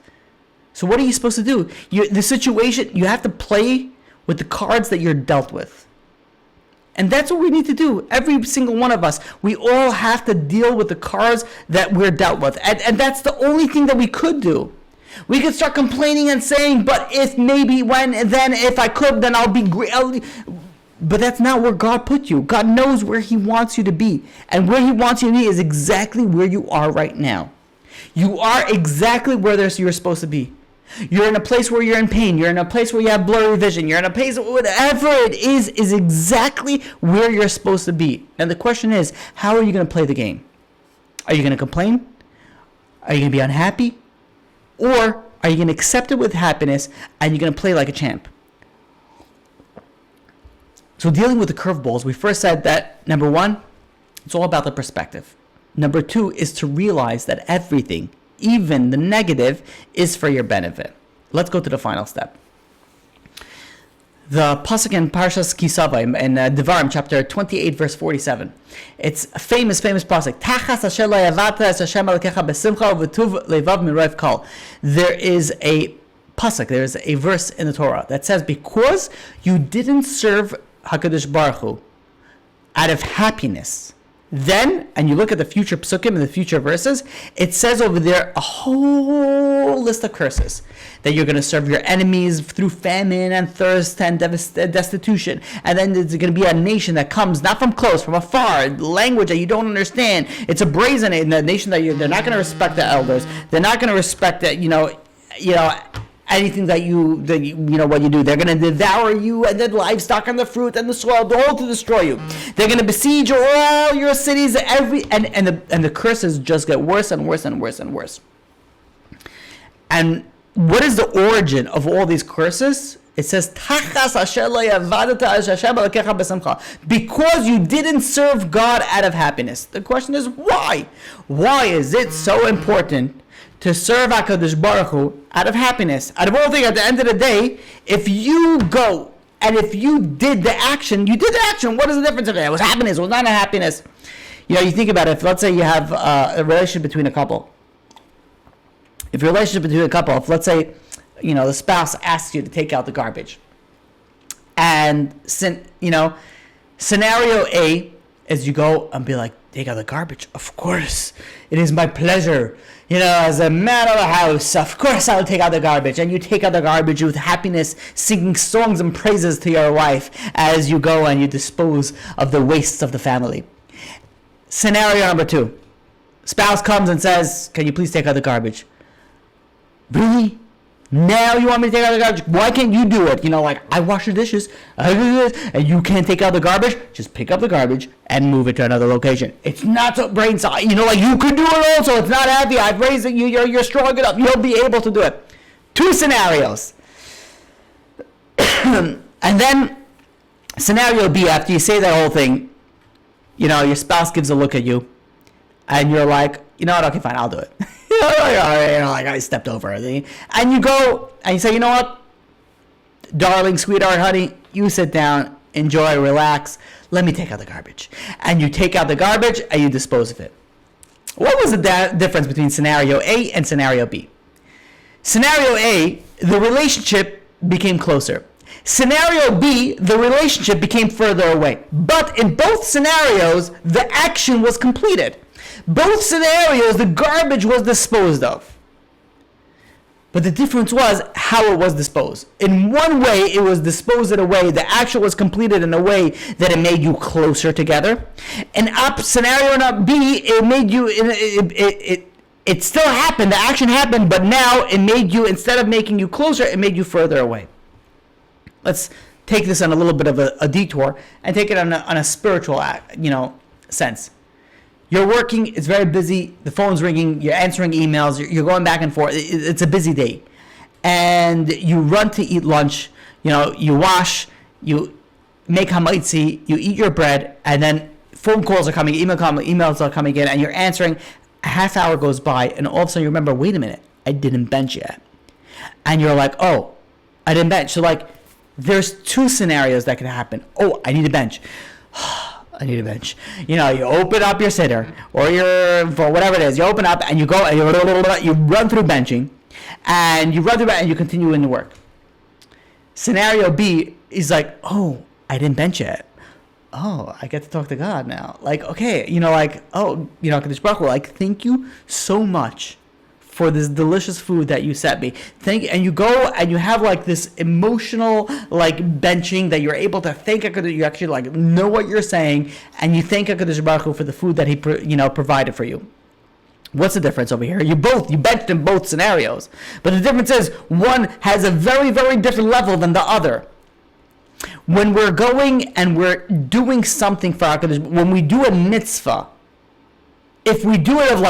So what are you supposed to do? The situation, you have to play with the cards that you're dealt with. And that's what we need to do. Every single one of us. We all have to deal with the cards that we're dealt with. And that's the only thing that we could do. We could start complaining and saying, but if, maybe, when, and then, if I could, then I'll be great. But that's not where God put you. God knows where he wants you to be. And where he wants you to be is exactly where you are right now. You are exactly where you're supposed to be. You're in a place where you're in pain. You're in a place where you have blurry vision. You're in a place, whatever it is exactly where you're supposed to be. And the question is, how are you going to play the game? Are you going to complain? Are you going to be unhappy? Or are you going to accept it with happiness and you're going to play like a champ? So dealing with the curveballs, we first said that, number one, it's all about the perspective. Number 2 is to realize that everything, even the negative, is for your benefit. Let's go to the final step. The pasuk in Parshas Kisava in Devarim, chapter 28, verse 47. It's a famous pasuk. Tachas asher lo yavata es Hashem Elokecha besimcha v'tuv levav miroiv kol. There is a pasuk, there is a verse in the Torah that says, because you didn't serve HaKadosh Baruch Hu out of happiness, then, and you look at the future psukim and the future verses, it says over there a whole list of curses. That you're going to serve your enemies through famine and thirst and destitution. And then there's going to be a nation that comes not from close, from afar, language that you don't understand. It's a brazen nation that they're not going to respect the elders. They're not going to respect that, anything that you what you do. They're going to devour you and the livestock and the fruit and the soil, all to destroy you. They're going to besiege all your cities, and the curses just get worse and worse and worse and worse. And what is the origin of all these curses? It says, because you didn't serve God out of happiness. The question is, why? Why is it so important to serve HaKadosh Baruch Hu out of happiness? Out of all things, at the end of the day, if you go and if you did the action, what is the difference if it was happiness, it was not a happiness? You think about it, if let's say you have a relationship between a couple. If your relationship between a couple, if let's say, the spouse asks you to take out the garbage. And, scenario A is you go and be like, take out the garbage. Of course, it is my pleasure. As a man of the house, of course I'll take out the garbage. And you take out the garbage with happiness, singing songs and praises to your wife as you go and you dispose of the wastes of the family. Scenario number 2. Spouse comes and says, can you please take out the garbage? Really? Now you want me to take out the garbage? Why can't you do it? I wash the dishes, I do this, and you can't take out the garbage? Just pick up the garbage and move it to another location. It's not so brain science. You could do it also. It's not heavy. I've raised it. You're strong enough. You'll be able to do it. 2 scenarios. And then scenario B, after you say that whole thing, your spouse gives a look at you, and you're like, okay, fine, I'll do it. I stepped over it. And you go and you say, what? Darling, sweetheart, honey, you sit down, enjoy, relax. Let me take out the garbage. And you take out the garbage and you dispose of it. What was the difference between scenario A and scenario B? Scenario A, the relationship became closer. Scenario B, the relationship became further away. But in both scenarios, the action was completed. Both scenarios, the garbage was disposed of. But the difference was how it was disposed. In one way, it was disposed in a way, the action was completed in a way that it made you closer together. In scenario B, it made you, it still happened, the action happened, but now it made you, instead of making you closer, it made you further away. Let's take this on a little bit of a detour and take it on a spiritual, sense. You're working, it's very busy, the phone's ringing, you're answering emails, you're going back and forth, it's a busy day. And you run to eat lunch, you wash, you make hamaitzi, you eat your bread, and then phone calls are coming, emails are coming in, and you're answering. A half hour goes by, and all of a sudden you remember, wait a minute, I didn't bench yet. And you're like, oh, I didn't bench. So there's 2 scenarios that can happen. Oh, I need a bench. I need a bench. You open up your sitter or for whatever it is. You open up and you go and you run through benching, and you continue in the work. Scenario B is like, oh, I didn't bench yet. Oh, I get to talk to God now. Okay, Kadosh Baruch Hu, thank you so much for this delicious food that you sent me. And you go and you have this emotional benching that you're able to thank HaKadosh. You actually know what you're saying, and you thank HaKadosh Baruch Hu for the food that He provided for you. What's the difference over here? You benched in both scenarios, but the difference is one has a very, very different level than the other. When we're going and we're doing something for HaKadosh, when we do a mitzvah, if we do it of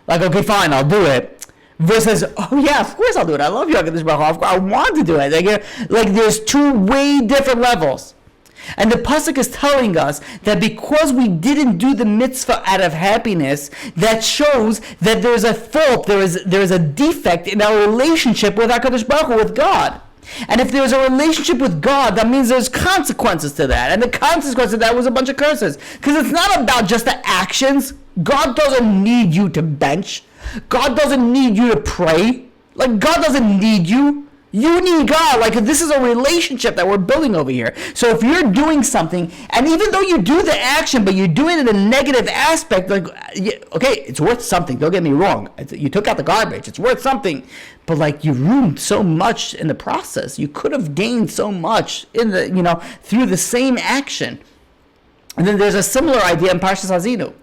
okay, fine, I'll do it. Versus, oh yeah, of course I'll do it. I love you, HaKadosh Baruch Hu. I want to do it. There's 2 way different levels. And the pasuk is telling us that because we didn't do the mitzvah out of happiness, that shows that there's a fault, there is a defect in our relationship with HaKadosh Baruch Hu, with God. And if there's a relationship with God, that means there's consequences to that. And the consequence of that was a bunch of curses. Because it's not about just the actions. God doesn't need you to bench. God doesn't need you to pray. Like, God doesn't need you. You need God. Like, this is a relationship that we're building over here. So if you're doing something, and even though you do the action, but you're doing it in a negative aspect, like, okay, it's worth something. Don't get me wrong. You took out the garbage. It's worth something. But, like, you ruined so much in the process. You could have gained so much in the, through the same action. And then there's a similar idea in Parshas Hazinu.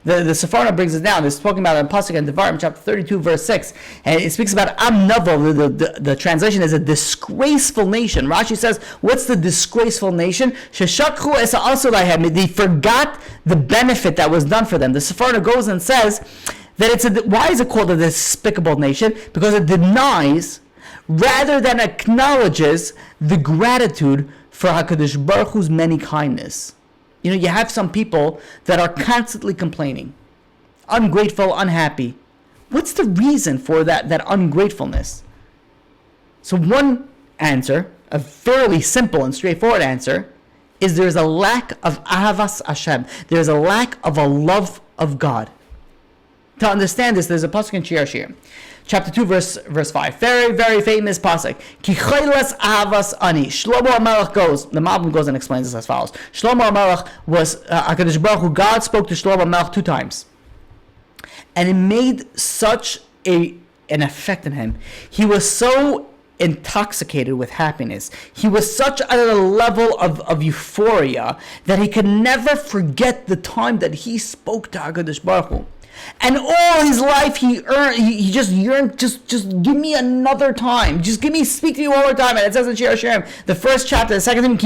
The Sephora brings it down. It's talking about in Pasuk and Devarim, chapter 32, verse 6. And it speaks about Am Naval. The translation is a disgraceful nation. Rashi says, what's the disgraceful nation? Sheshakhu esa asulahem. They forgot the benefit that was done for them. The Sephora goes and says that why is it called a despicable nation? Because it denies, rather than acknowledges, the gratitude for HaKadosh Baruch Hu's many kindness. You have some people that are constantly complaining, ungrateful, unhappy. What's the reason for that ungratefulness? So one answer, a fairly simple and straightforward answer, is there's a lack of ahavas Hashem. There's a lack of a love of God. To understand this, there's a pasuk in Shir Shir, chapter 2, verse 5. Very, very famous pasuk. Ki chaylas ahavas ani. Shlomo HaMelech goes, the Malbim goes and explains this as follows. Shlomo HaMelech was, HaKadosh Baruch Hu, God spoke to Shlomo HaMelech 2 times. And it made such an effect on him. He was so intoxicated with happiness. He was such at a level of euphoria that he could never forget the time that he spoke to HaKadosh Baruch Hu. And all his life he just yearned, just give me another time. Just speak to you one more time. And it says in Shir Hashem, the first chapter, the second thing,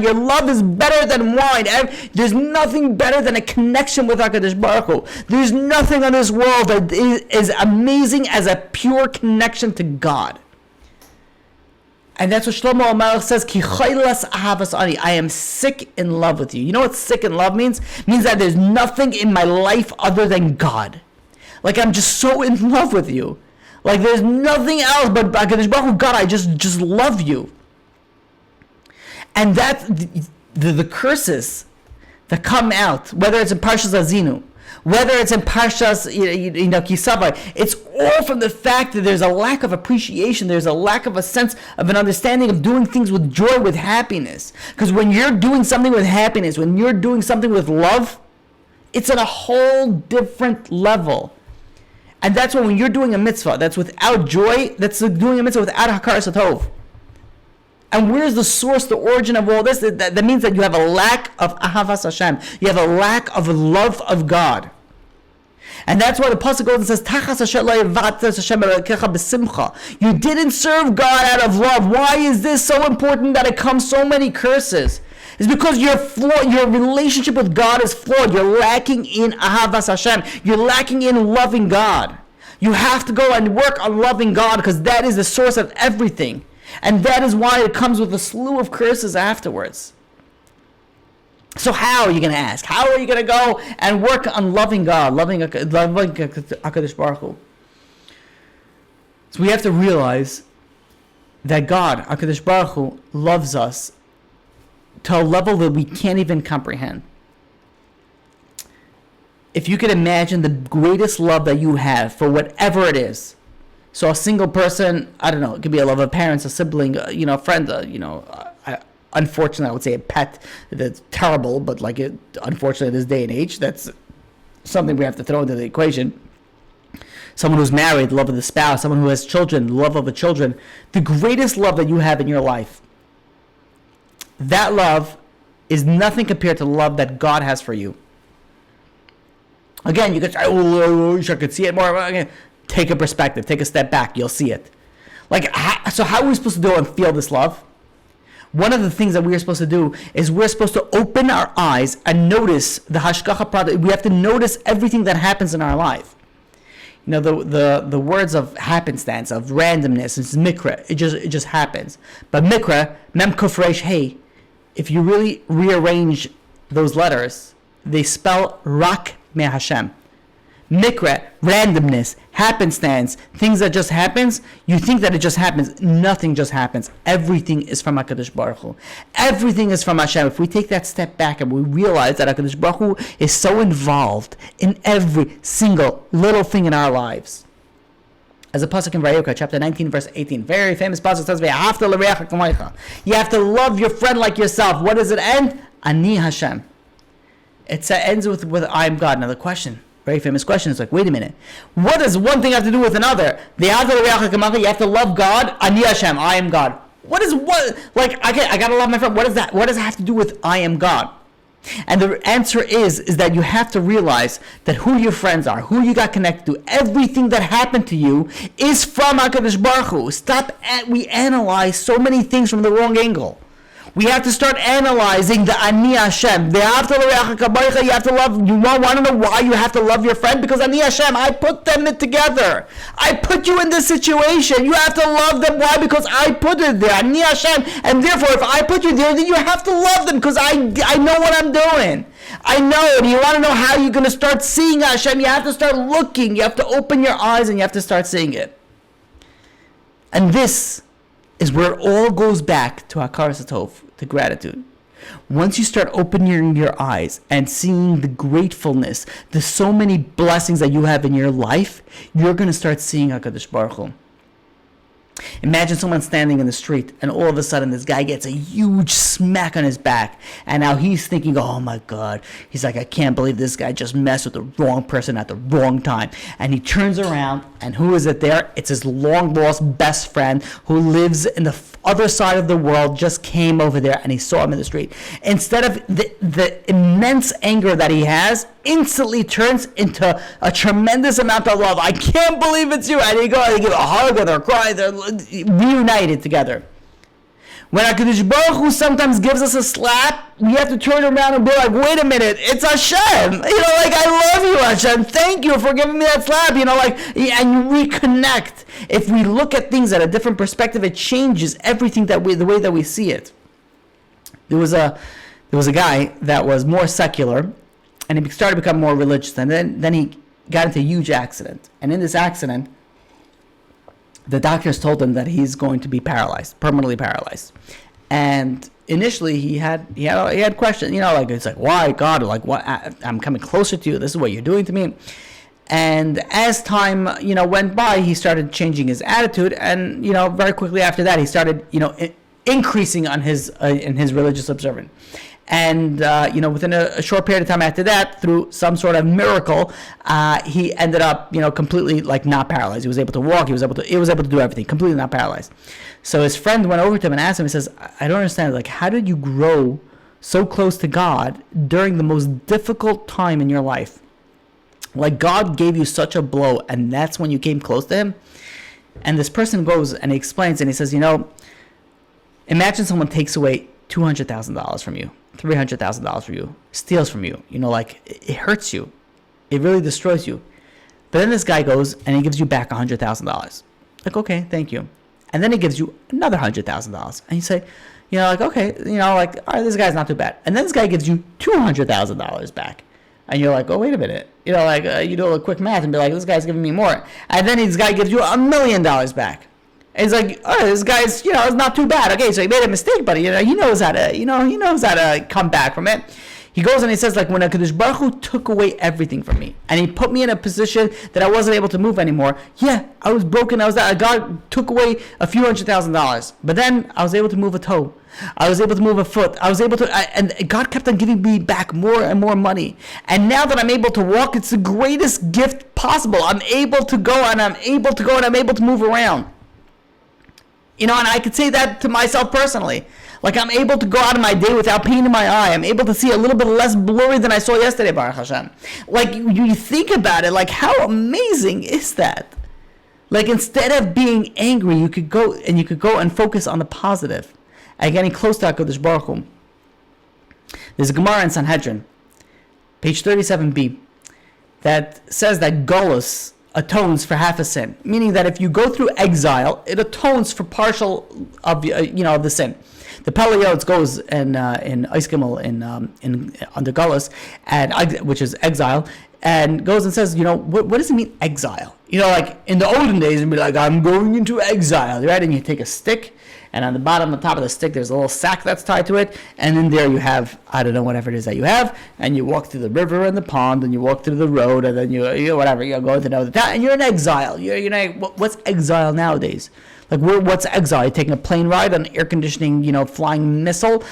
your love is better than wine. There's nothing better than a connection with HaKadosh Baruch Hu. There's nothing on this world that is as amazing as a pure connection to God. And that's what Shlomo HaMelech says, Ki chaylas ahavas ani. I am sick in love with you. You know what sick in love means? It means that there's nothing in my life other than God. Like, I'm just so in love with you. Like, there's nothing else but HaKadosh Baruch Hu, God, I just love you. And that, the curses that come out, whether it's in Parshas Hazinu, whether it's in Parshas Kisava, it's all from the fact that there's a lack of appreciation, there's a lack of a sense of an understanding of doing things with joy, with happiness. Because when you're doing something with happiness, when you're doing something with love, it's at a whole different level. And that's when you're doing a mitzvah that's without joy, that's doing a mitzvah without hakaras hatov. And where's the source, the origin of all this? That means that you have a lack of ahavas Hashem. You have a lack of love of God. And that's why the pasuk goes and says, you didn't serve God out of love. Why is this so important that it comes so many curses? It's because you're flawed. Your relationship with God is flawed. You're lacking in ahavas Hashem. You're lacking in loving God. You have to go and work on loving God, because that is the source of everything. And that is why it comes with a slew of curses afterwards. So how are you going to ask? How are you going to go and work on loving God, loving HaKadosh Baruch Hu? So we have to realize that God, HaKadosh Baruch Hu, loves us to a level that we can't even comprehend. If you could imagine the greatest love that you have for whatever it is, so a single person, I don't know, it could be a love of parents, a sibling, a friend, unfortunately, I would say a pet. That's terrible, but unfortunately, this day and age, that's something we have to throw into the equation. Someone who's married, love of the spouse. Someone who has children, love of the children. The greatest love that you have in your life, that love is nothing compared to the love that God has for you. Again, you could say, I wish I could see it more. Again, take a perspective, take a step back, you'll see it. So how are we supposed to do and feel this love? One of the things that we are supposed to do is we're supposed to open our eyes and notice the hashgacha pratit. We have to notice everything that happens in our life. The words of happenstance, of randomness, is mikra. It just happens. But mikra, mem kuf resh hey, if you really rearrange those letters, they spell Rak Me Hashem. Mikra, randomness, happenstance, things that just happens. You think that it just happens. Nothing just happens. Everything is from HaKadosh Baruch Hu. Everything is from Hashem. If we take that step back and we realize that HaKadosh Baruch Hu is so involved in every single little thing in our lives. As a pasuk in Vayikra, chapter 19, verse 18, very famous pasuk says, you have to love your friend like yourself. What does it end? Ani Hashem. It ends with I am God. Now the question, very famous question, is like, wait a minute. What does one thing have to do with another? You have to love God. Ani Hashem. I am God. What is what? Like, I gotta love my friend. What is that? What does it have to do with I am God? And the answer is that you have to realize that who your friends are, who you got connected to, everything that happened to you is from HaKadosh Baruch Hu. We analyze so many things from the wrong angle. We have to start analyzing the Ani Hashem. You have to love. You want to know why you have to love your friend? Because Ani Hashem, I put them together. I put you in this situation. You have to love them. Why? Because I put it there. Ani Hashem. And therefore, if I put you there, then you have to love them because I know what I'm doing. I know it. You want to know how you're going to start seeing Hashem? You have to start looking. You have to open your eyes and you have to start seeing it. And this is where it all goes back to Hakaras Hatov, to gratitude. Once you start opening your eyes and seeing the gratefulness, the so many blessings that you have in your life, you're going to start seeing HaKadosh Baruch Hu. Imagine someone standing in the street and all of a sudden this guy gets a huge smack on his back and now he's thinking, oh my God, he's like, I can't believe this guy just messed with the wrong person at the wrong time. And he turns around and who is it there? It's his long lost best friend who lives in the other side of the world, just came over there and he saw him in the street. Instead of the immense anger that he has, instantly turns into a tremendous amount of love. I can't believe it's you. And he go and they give a hug or they're crying, they're reunited together. When HaKadosh Baruch Hu sometimes gives us a slap, we have to turn around and be like, wait a minute, it's Hashem. I love you, Hashem. Thank you for giving me that slap. And you reconnect. If we look at things at a different perspective, it changes everything the way that we see it. There was a guy that was more secular, and he started to become more religious, and then he got into a huge accident. And in this accident, the doctors told him that he's going to be paralyzed, permanently paralyzed. And initially he had questions, it's like, why God? Like, what? I'm coming closer to you. This is what you're doing to me. And as time, went by, he started changing his attitude, and very quickly after that, he started, increasing on his in his religious observance. And within a short period of time after that, through some sort of miracle, he ended up completely not paralyzed. He was able to walk. He was able to do everything, completely not paralyzed. So his friend went over to him and asked him. He says, "I don't understand. How did you grow so close to God during the most difficult time in your life? God gave you such a blow, and that's when you came close to Him." And this person goes and he explains, and he says, imagine someone takes away $200,000 from you. $300,000 from you, steals from you, it hurts you, it really destroys you. But then this guy goes and he gives you back $100,000. Okay, thank you. And then he gives you another $100,000, and you say, okay, all right, this guy's not too bad. And then this guy gives you $200,000 back, and you're like, oh, wait a minute, you do a quick math and be like, this guy's giving me more. And then this guy gives you $1 million back. And he's like, oh, this guy's, it's not too bad. Okay, so he made a mistake, but he knows how to come back from it. He goes and he says, when HaKadosh Baruch Hu took away everything from me, and he put me in a position that I wasn't able to move anymore. Yeah, I was broken. God took away a few $100,000, but then I was able to move a toe. I was able to move a foot. And God kept on giving me back more and more money. And now that I'm able to walk, it's the greatest gift possible. I'm able to go and I'm able to move around. And I could say that to myself personally. I'm able to go out of my day without pain in my eye. I'm able to see a little bit less blurry than I saw yesterday, Baruch Hashem. You think about it, how amazing is that? Instead of being angry, you could go and focus on the positive. And getting close to HaKadosh Baruch Hu. There's a Gemara in Sanhedrin, page 37b, that says that Golus atones for half a sin, meaning that if you go through exile, it atones for partial of of the sin. The Pele Yoetz goes in Eis Gimel in under Galus, and which is exile, and goes and says, what does it mean exile? Like in the olden days, it'd be like, I'm going into exile, right? And you take a stick, and on the top of the stick, there's a little sack that's tied to it, and in there you have, I don't know, whatever it is that you have, and you walk through the river and the pond, and you walk through the road, and then you go into another town, and you're in exile. What's exile nowadays? Like, what's exile? You're taking a plane ride on air conditioning, flying missile,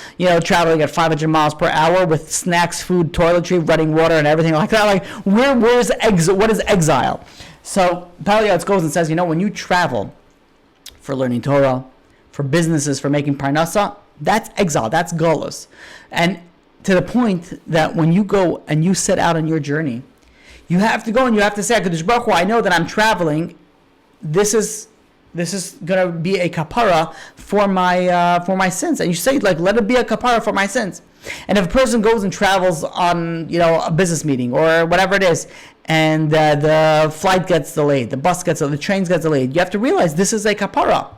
traveling at 500 miles per hour with snacks, food, toiletry, running water, and everything like that. Like, where's exile? What is exile? So, Pele Yoetz goes and says, when you travel for learning Torah, for businesses, for making parnasa, that's exile, that's galus. And to the point that when you go and you set out on your journey, you have to go and you have to say, HaKadosh Baruch Hu, I know that I'm traveling. This is going to be a kapara for my sins. And you say, like, let it be a kapara for my sins. And if a person goes and travels on, a business meeting or whatever it is, and the flight gets delayed, the bus gets delayed, the trains get delayed, you have to realize this is a kapara.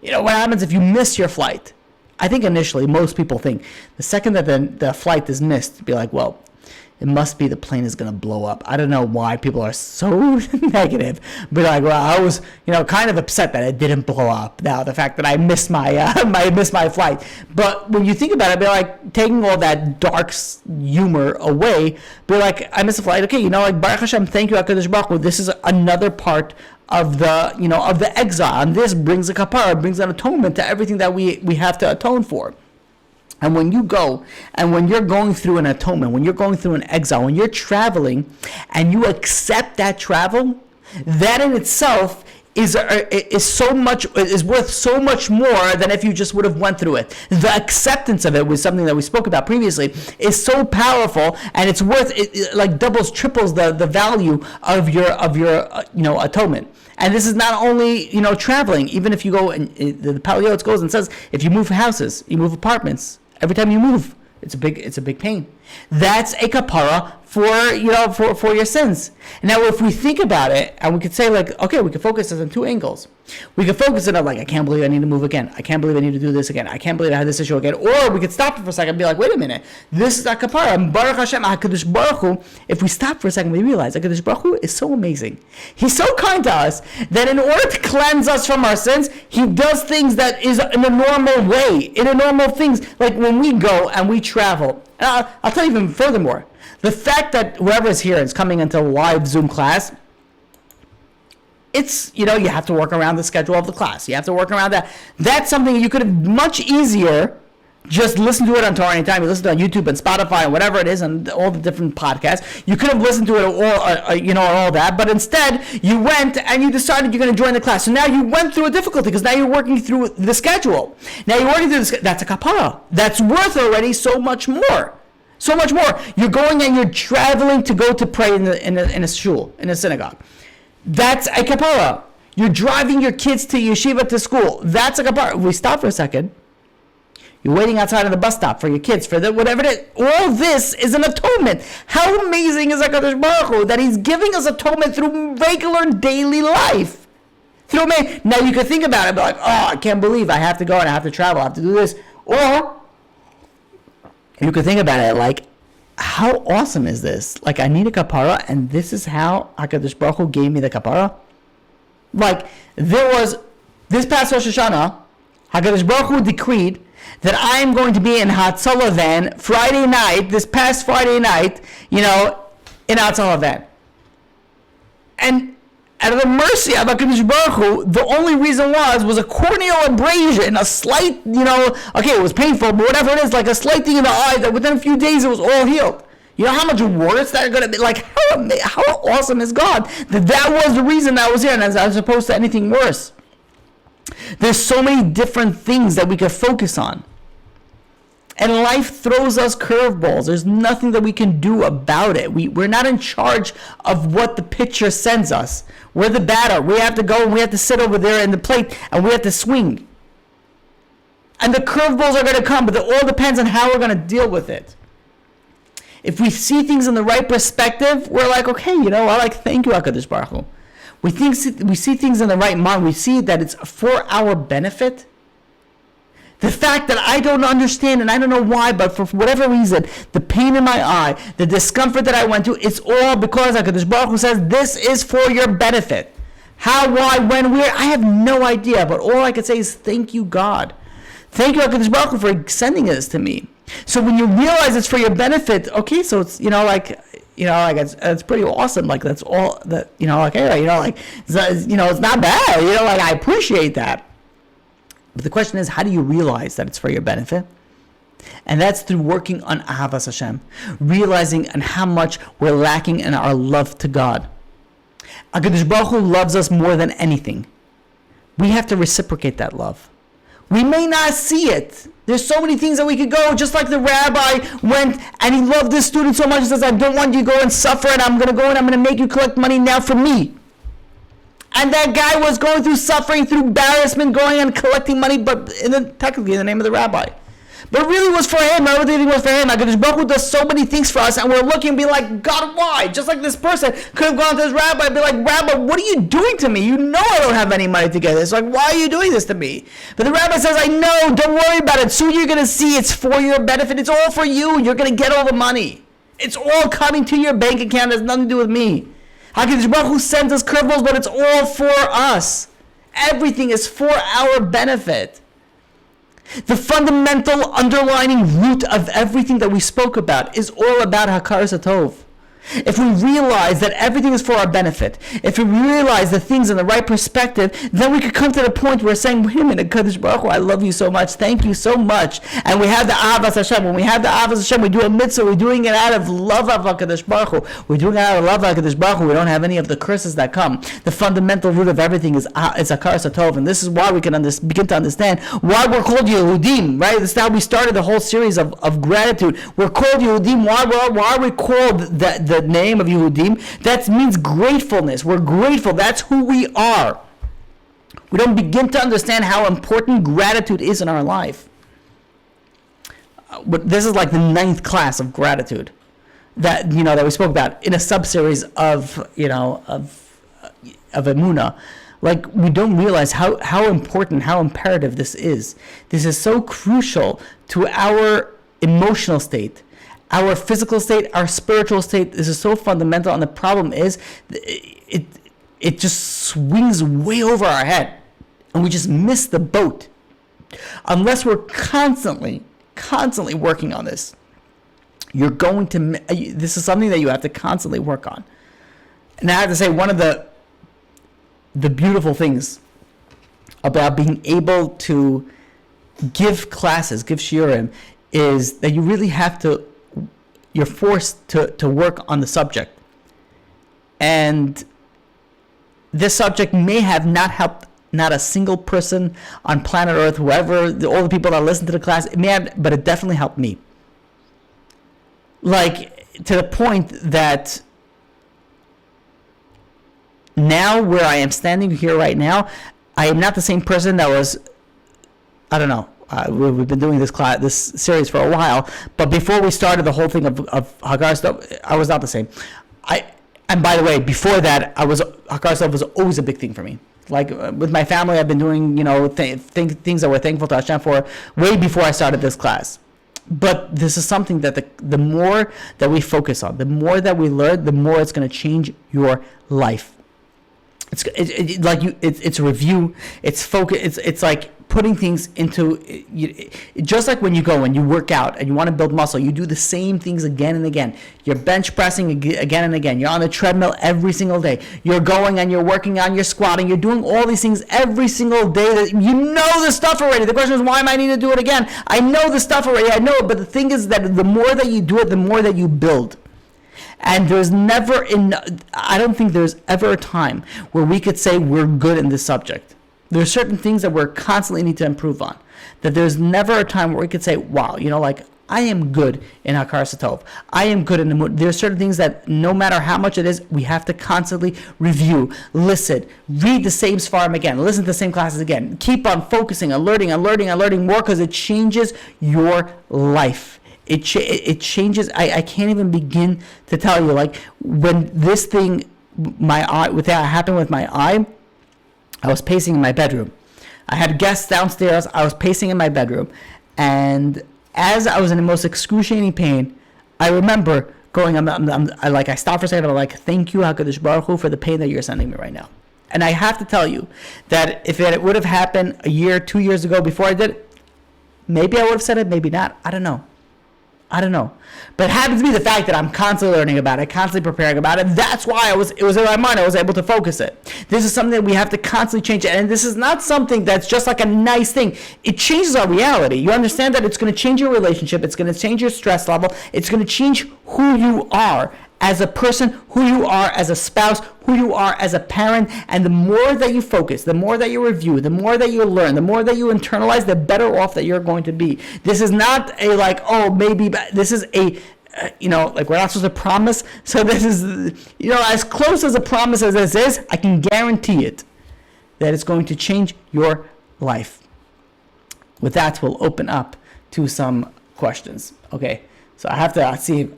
What happens if you miss your flight? I think initially most people think the second that the flight is missed, be like, well, it must be the plane is going to blow up. I don't know why people are so negative, but like, well, I was, kind of upset that it didn't blow up. Now the fact that I missed my my flight, but when you think about it, be like taking all that dark humor away. Be like, I missed a flight. Okay, like Baruch Hashem, thank you, HaKadosh Baruch Hu. This is another part of the of the exile, and this brings a kapara, brings an atonement to everything that we have to atone for. And when you go, and when you're going through an atonement, when you're going through an exile, when you're traveling, and you accept that travel, that in itself is worth so much more than if you just would have went through it. The acceptance of it was something that we spoke about previously. Is so powerful, and it's worth it like doubles, triples the value of your atonement. And this is not only traveling. Even if you go, and the Pele Yoetz goes and says, if you move houses, you move apartments. Every time you move, it's a big pain. That's a kapara for your sins. Now, if we think about it, and we could say, like, okay, we could focus this on two angles. We could focus it on, like, I can't believe I need to move again. I can't believe I need to do this again. I can't believe I had this issue again. Or we could stop it for a second and be like, wait a minute, this is a kapara. And Baruch Hashem, HaKadosh Baruch Hu, if we stop for a second, we realize HaKadosh Baruch Hu is so amazing. He's so kind to us that in order to cleanse us from our sins, He does things that is in a normal way, in a normal things. Like when we go and we travel. And I'll tell you even furthermore. The fact that whoever is here is coming into live Zoom class, it's, you have to work around the schedule of the class. You have to work around that. That's something you could have much easier just listen to it on Torah Anytime. You listen to it on YouTube and Spotify and whatever it is and all the different podcasts. You could have listened to it all that. But instead, you went and you decided you're going to join the class. So now you went through a difficulty because now you're working through the schedule. Now you're working through that's a kapara. That's worth already so much more. So much more. You're going and you're traveling to go to pray in a shul, in a synagogue. That's a kapara. You're driving your kids to yeshiva to school. That's a kapara. We stop for a second. You're waiting outside of the bus stop for your kids, for whatever it is. All this is an atonement. How amazing is HaKadosh Baruch Hu that He's giving us atonement through regular daily life? Now you can think about it, be like, oh, I can't believe I have to go and I have to travel, I have to do this. Or you could think about it like, how awesome is this? Like, I need a kapara, and this is how HaKadosh Baruch Hu gave me the kapara. Like, there was, this past Rosh Hashanah, HaKadosh Baruch Hu decreed that I am going to be in Hatzalah van Friday night, this past Friday night, in Hatzalah van. And out of the mercy of HaKadosh Baruch Hu, the only reason was a corneal abrasion, a slight, okay, it was painful, but whatever it is, like a slight thing in the eye, that within a few days it was all healed. You know how much worse that are going to be? Like, how awesome is God that was the reason that I was here, and as opposed to anything worse. There's so many different things that we could focus on. And life throws us curveballs. There's nothing that we can do about it. We're not in charge of what the pitcher sends us. We're the batter. We have to go and we have to sit over there in the plate and we have to swing. And the curveballs are going to come, but it all depends on how we're going to deal with it. If we see things in the right perspective, we're like, okay, thank you, HaKadosh Baruch Hu. we see things in the right mind, we see that it's for our benefit. The fact that I don't understand and I don't know why, but for whatever reason, the pain in my eye, the discomfort that I went through, it's all because HaKadosh Baruch Hu says this is for your benefit. How, why, when, where, I have no idea, but all I can say is thank you, God. Thank you, HaKadosh Baruch Hu, for sending this to me. So when you realize it's for your benefit, okay, so it's, it's pretty awesome. Like, that's all that, it's not bad. I appreciate that. But the question is, how do you realize that it's for your benefit? And that's through working on Ahavas Hashem, realizing on how much we're lacking in our love to God. HaKadosh Baruch Hu loves us more than anything. We have to reciprocate that love. We may not see it. There's so many things that we could go, just like the rabbi went and he loved this student so much, he says, I don't want you to go and suffer, and I'm going to go and I'm going to make you collect money now for me. And that guy was going through suffering, through embarrassment, going and collecting money, but technically in the name of the rabbi. But it really was for him. Everything was for him. HaKadosh Baruch Hu does so many things for us, and we're looking and be like, God, why? Just like this person could have gone to his rabbi and be like, Rabbi, what are you doing to me? You know I don't have any money to get this. Like, why are you doing this to me? But the rabbi says, I know. Don't worry about it. Soon you're going to see it's for your benefit. It's all for you. You're going to get all the money. It's all coming to your bank account. It has nothing to do with me. HaKadosh Baruch Hu sends us curveballs, but it's all for us. Everything is for our benefit. The fundamental underlining root of everything that we spoke about is all about Hakaras HaTov. If we realize that everything is for our benefit, if we realize the things in the right perspective, then we could come to the point where we're saying, wait a minute, Kadosh Baruch Hu, I love you so much, thank you so much. And we have the Ahavas Hashem. When we have the Ahavas Hashem, we do a mitzvah, we're doing it out of love of HaKadosh Baruch Hu. We're doing it out of love of HaKadosh Baruch Hu. We don't have any of the curses that come. The fundamental root of everything is Hakaras HaTov. And this is why we can begin to understand why we're called Yehudim, right? This is how we started the whole series of gratitude. We're called Yehudim. Why are we called the name of Yehudim? That means gratefulness. We're grateful. That's who we are. We don't begin to understand how important gratitude is in our life. But this is like the 9th class of gratitude that we spoke about in a sub-series of Emunah. Like, we don't realize how important, how imperative this is. This is so crucial to our emotional state, our physical state, our spiritual state. This is so fundamental, and the problem is it just swings way over our head, and we just miss the boat unless we're constantly working on this. You're going to. This is something that you have to constantly work on. And I have to say, one of the beautiful things about being able to give classes, give shiurim, is that you really have to. You're forced to work on the subject. And this subject may have not helped not a single person on planet Earth, whoever, all the people that listen to the class, it may have, but it definitely helped me. Like, to the point that now where I am standing here right now, I am not the same person that was, I don't know, we've been doing this series for a while, but before we started the whole thing of Hagar stuff, I was not the same. And by the way, before that, Hagar stuff was always a big thing for me. Like, with my family, I've been doing things that we're thankful to Hashem for way before I started this class. But this is something that the more that we focus on, the more that we learn, the more it's going to change your life. It's a review. It's focus. It's like putting things into, just like when you work out and you want to build muscle, you do the same things again and again. You're bench pressing again and again. You're on the treadmill every single day. You're going and you're working on your squatting. You're doing all these things every single day. That you know the stuff already. The question is, why am I need to do it again? I know the stuff already. I know it. But the thing is that the more that you do it, the more that you build. And I don't think there's ever a time where we could say we're good in this subject. There are certain things that we're constantly need to improve on. That there's never a time where we could say, wow, I am good in Hakaras HaTov. I am good in the mood. There are certain things that no matter how much it is, we have to constantly review, listen, read the same Sfarim again, listen to the same classes again. Keep on focusing and learning more, because it changes your life. It changes. I can't even begin to tell you, like, when this thing my eye, what that happened with my eye, I was pacing in my bedroom. I had guests downstairs. I was pacing in my bedroom. And as I was in the most excruciating pain, I remember going, I stopped for a second. I'm like, thank you, HaKadosh Baruch Hu, for the pain that you're sending me right now. And I have to tell you that if it would have happened a year, 2 years ago before I did it, maybe I would have said it, maybe not. I don't know. But it happens to be the fact that I'm constantly learning about it, constantly preparing about it. That's why it was in my mind. I was able to focus it. This is something that we have to constantly change. And this is not something that's just like a nice thing. It changes our reality. You understand that it's going to change your relationship. It's going to change your stress level. It's going to change who you are as a person, who you are as a spouse, who you are as a parent. And the more that you focus, the more that you review, the more that you learn, the more that you internalize, the better off that you're going to be. This is not a like, oh, maybe, this is a, like we're not supposed to promise. So this is, as close as a promise as this is, I can guarantee it that it's going to change your life. With that, we'll open up to some questions. Okay, so I have to see.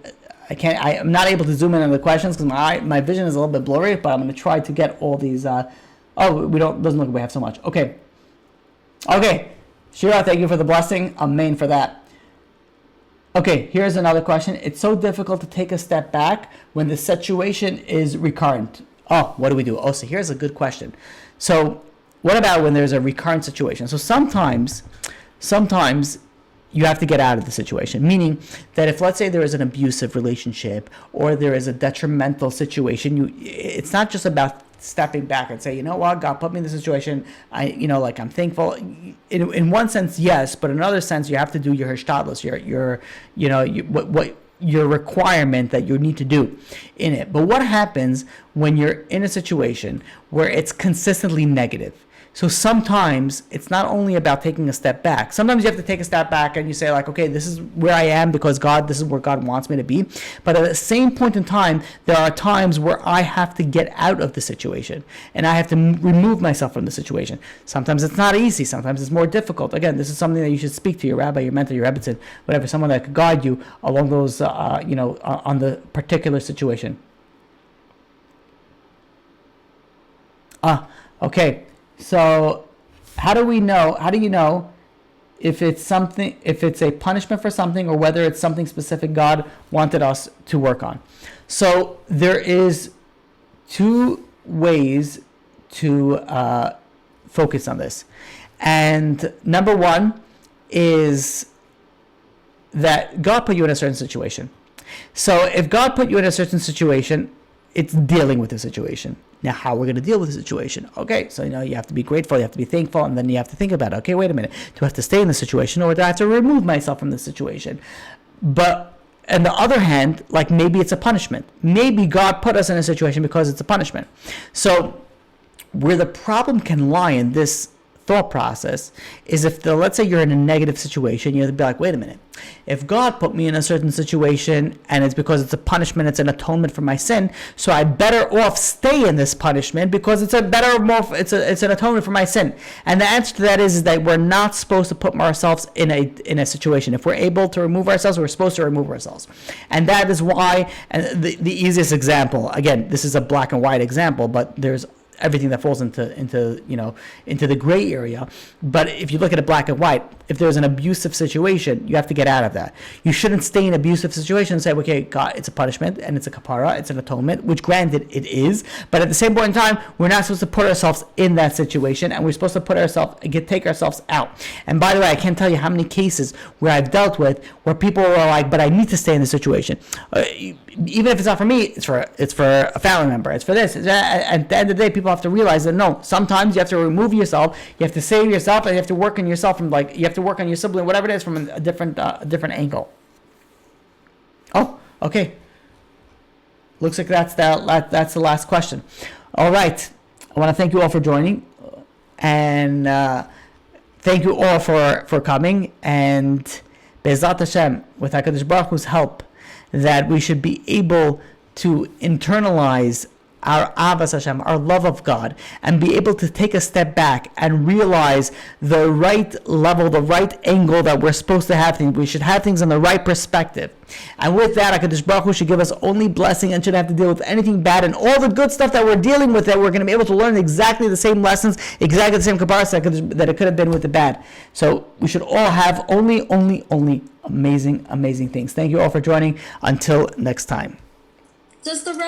I'm not able to zoom in on the questions because my vision is a little bit blurry, but I'm going to try to get all these. Doesn't look like we have so much. Okay. Shira, thank you for the blessing. Amen for that. Okay, here's another question. It's so difficult to take a step back when the situation is recurrent. Oh, what do we do? Oh, so here's a good question. So what about when there's a recurrent situation? So sometimes you have to get out of the situation, meaning that if, let's say, there is an abusive relationship or there is a detrimental situation, it's not just about stepping back and say, you know what, God put me in this situation. I'm thankful. In one sense, yes, but in another sense, you have to do your hishtadlus, your requirement that you need to do in it. But what happens when you're in a situation where it's consistently negative? So sometimes it's not only about taking a step back. Sometimes you have to take a step back and you say like, okay, this is where I am because this is where God wants me to be. But at the same point in time, there are times where I have to get out of the situation and I have to remove myself from the situation. Sometimes it's not easy. Sometimes it's more difficult. Again, this is something that you should speak to your rabbi, your mentor, your rebbitzin, whatever, someone that could guide you along those, on the particular situation. Okay. So how do you know if it's a punishment for something or whether it's something specific God wanted us to work on? So there is two ways to focus on this. And number one is that God put you in a certain situation. So if God put you in a certain situation, it's dealing with the situation. Now, how we're going to deal with the situation? Okay, so you have to be grateful, you have to be thankful, and then you have to think about it. Okay, wait a minute. Do I have to stay in the situation, or do I have to remove myself from the situation? But on the other hand, like maybe it's a punishment. Maybe God put us in a situation because it's a punishment. So where the problem can lie in this thought process is if let's say you're in a negative situation, you have to be like, wait a minute. If God put me in a certain situation and it's because it's a punishment, it's an atonement for my sin, so I better off stay in this punishment because it's it's an atonement for my sin. And the answer to that is that we're not supposed to put ourselves in a situation. If we're able to remove ourselves, we're supposed to remove ourselves. And that is why, and the easiest example, again, this is a black and white example, but there's everything that falls into the gray area. But if you look at it black and white, if there's an abusive situation, you have to get out of that. You shouldn't stay in an abusive situation and say, okay, God, it's a punishment and it's a kapara, it's an atonement, which granted it is, but at the same point in time, we're not supposed to put ourselves in that situation, and we're supposed to take ourselves out. And by the way, I can't tell you how many cases where I've dealt with where people were like, but I need to stay in the situation. Even if it's not for me, it's for a family member, it's for this. At the end of the day, people have to realize that no, sometimes you have to remove yourself, you have to save yourself, and you have to work on yourself from you have to work on your sibling, whatever it is, from a different angle. Oh, okay. Looks like that's the last question. All right. I want to thank you all for joining, and thank you all for coming. And Be'ezrat Hashem, with HaKadosh Baruch Hu's help, that we should be able to internalize our Avas Hashem, our love of God, and be able to take a step back and realize the right level, the right angle that we're supposed to have things. We should have things in the right perspective. And with that, HaKadosh Baruch Hu should give us only blessing and shouldn't have to deal with anything bad. And all the good stuff that we're dealing with, that we're going to be able to learn exactly the same lessons, exactly the same comparison that it could have been with the bad. So we should all have only amazing things. Thank you all for joining. Until next time.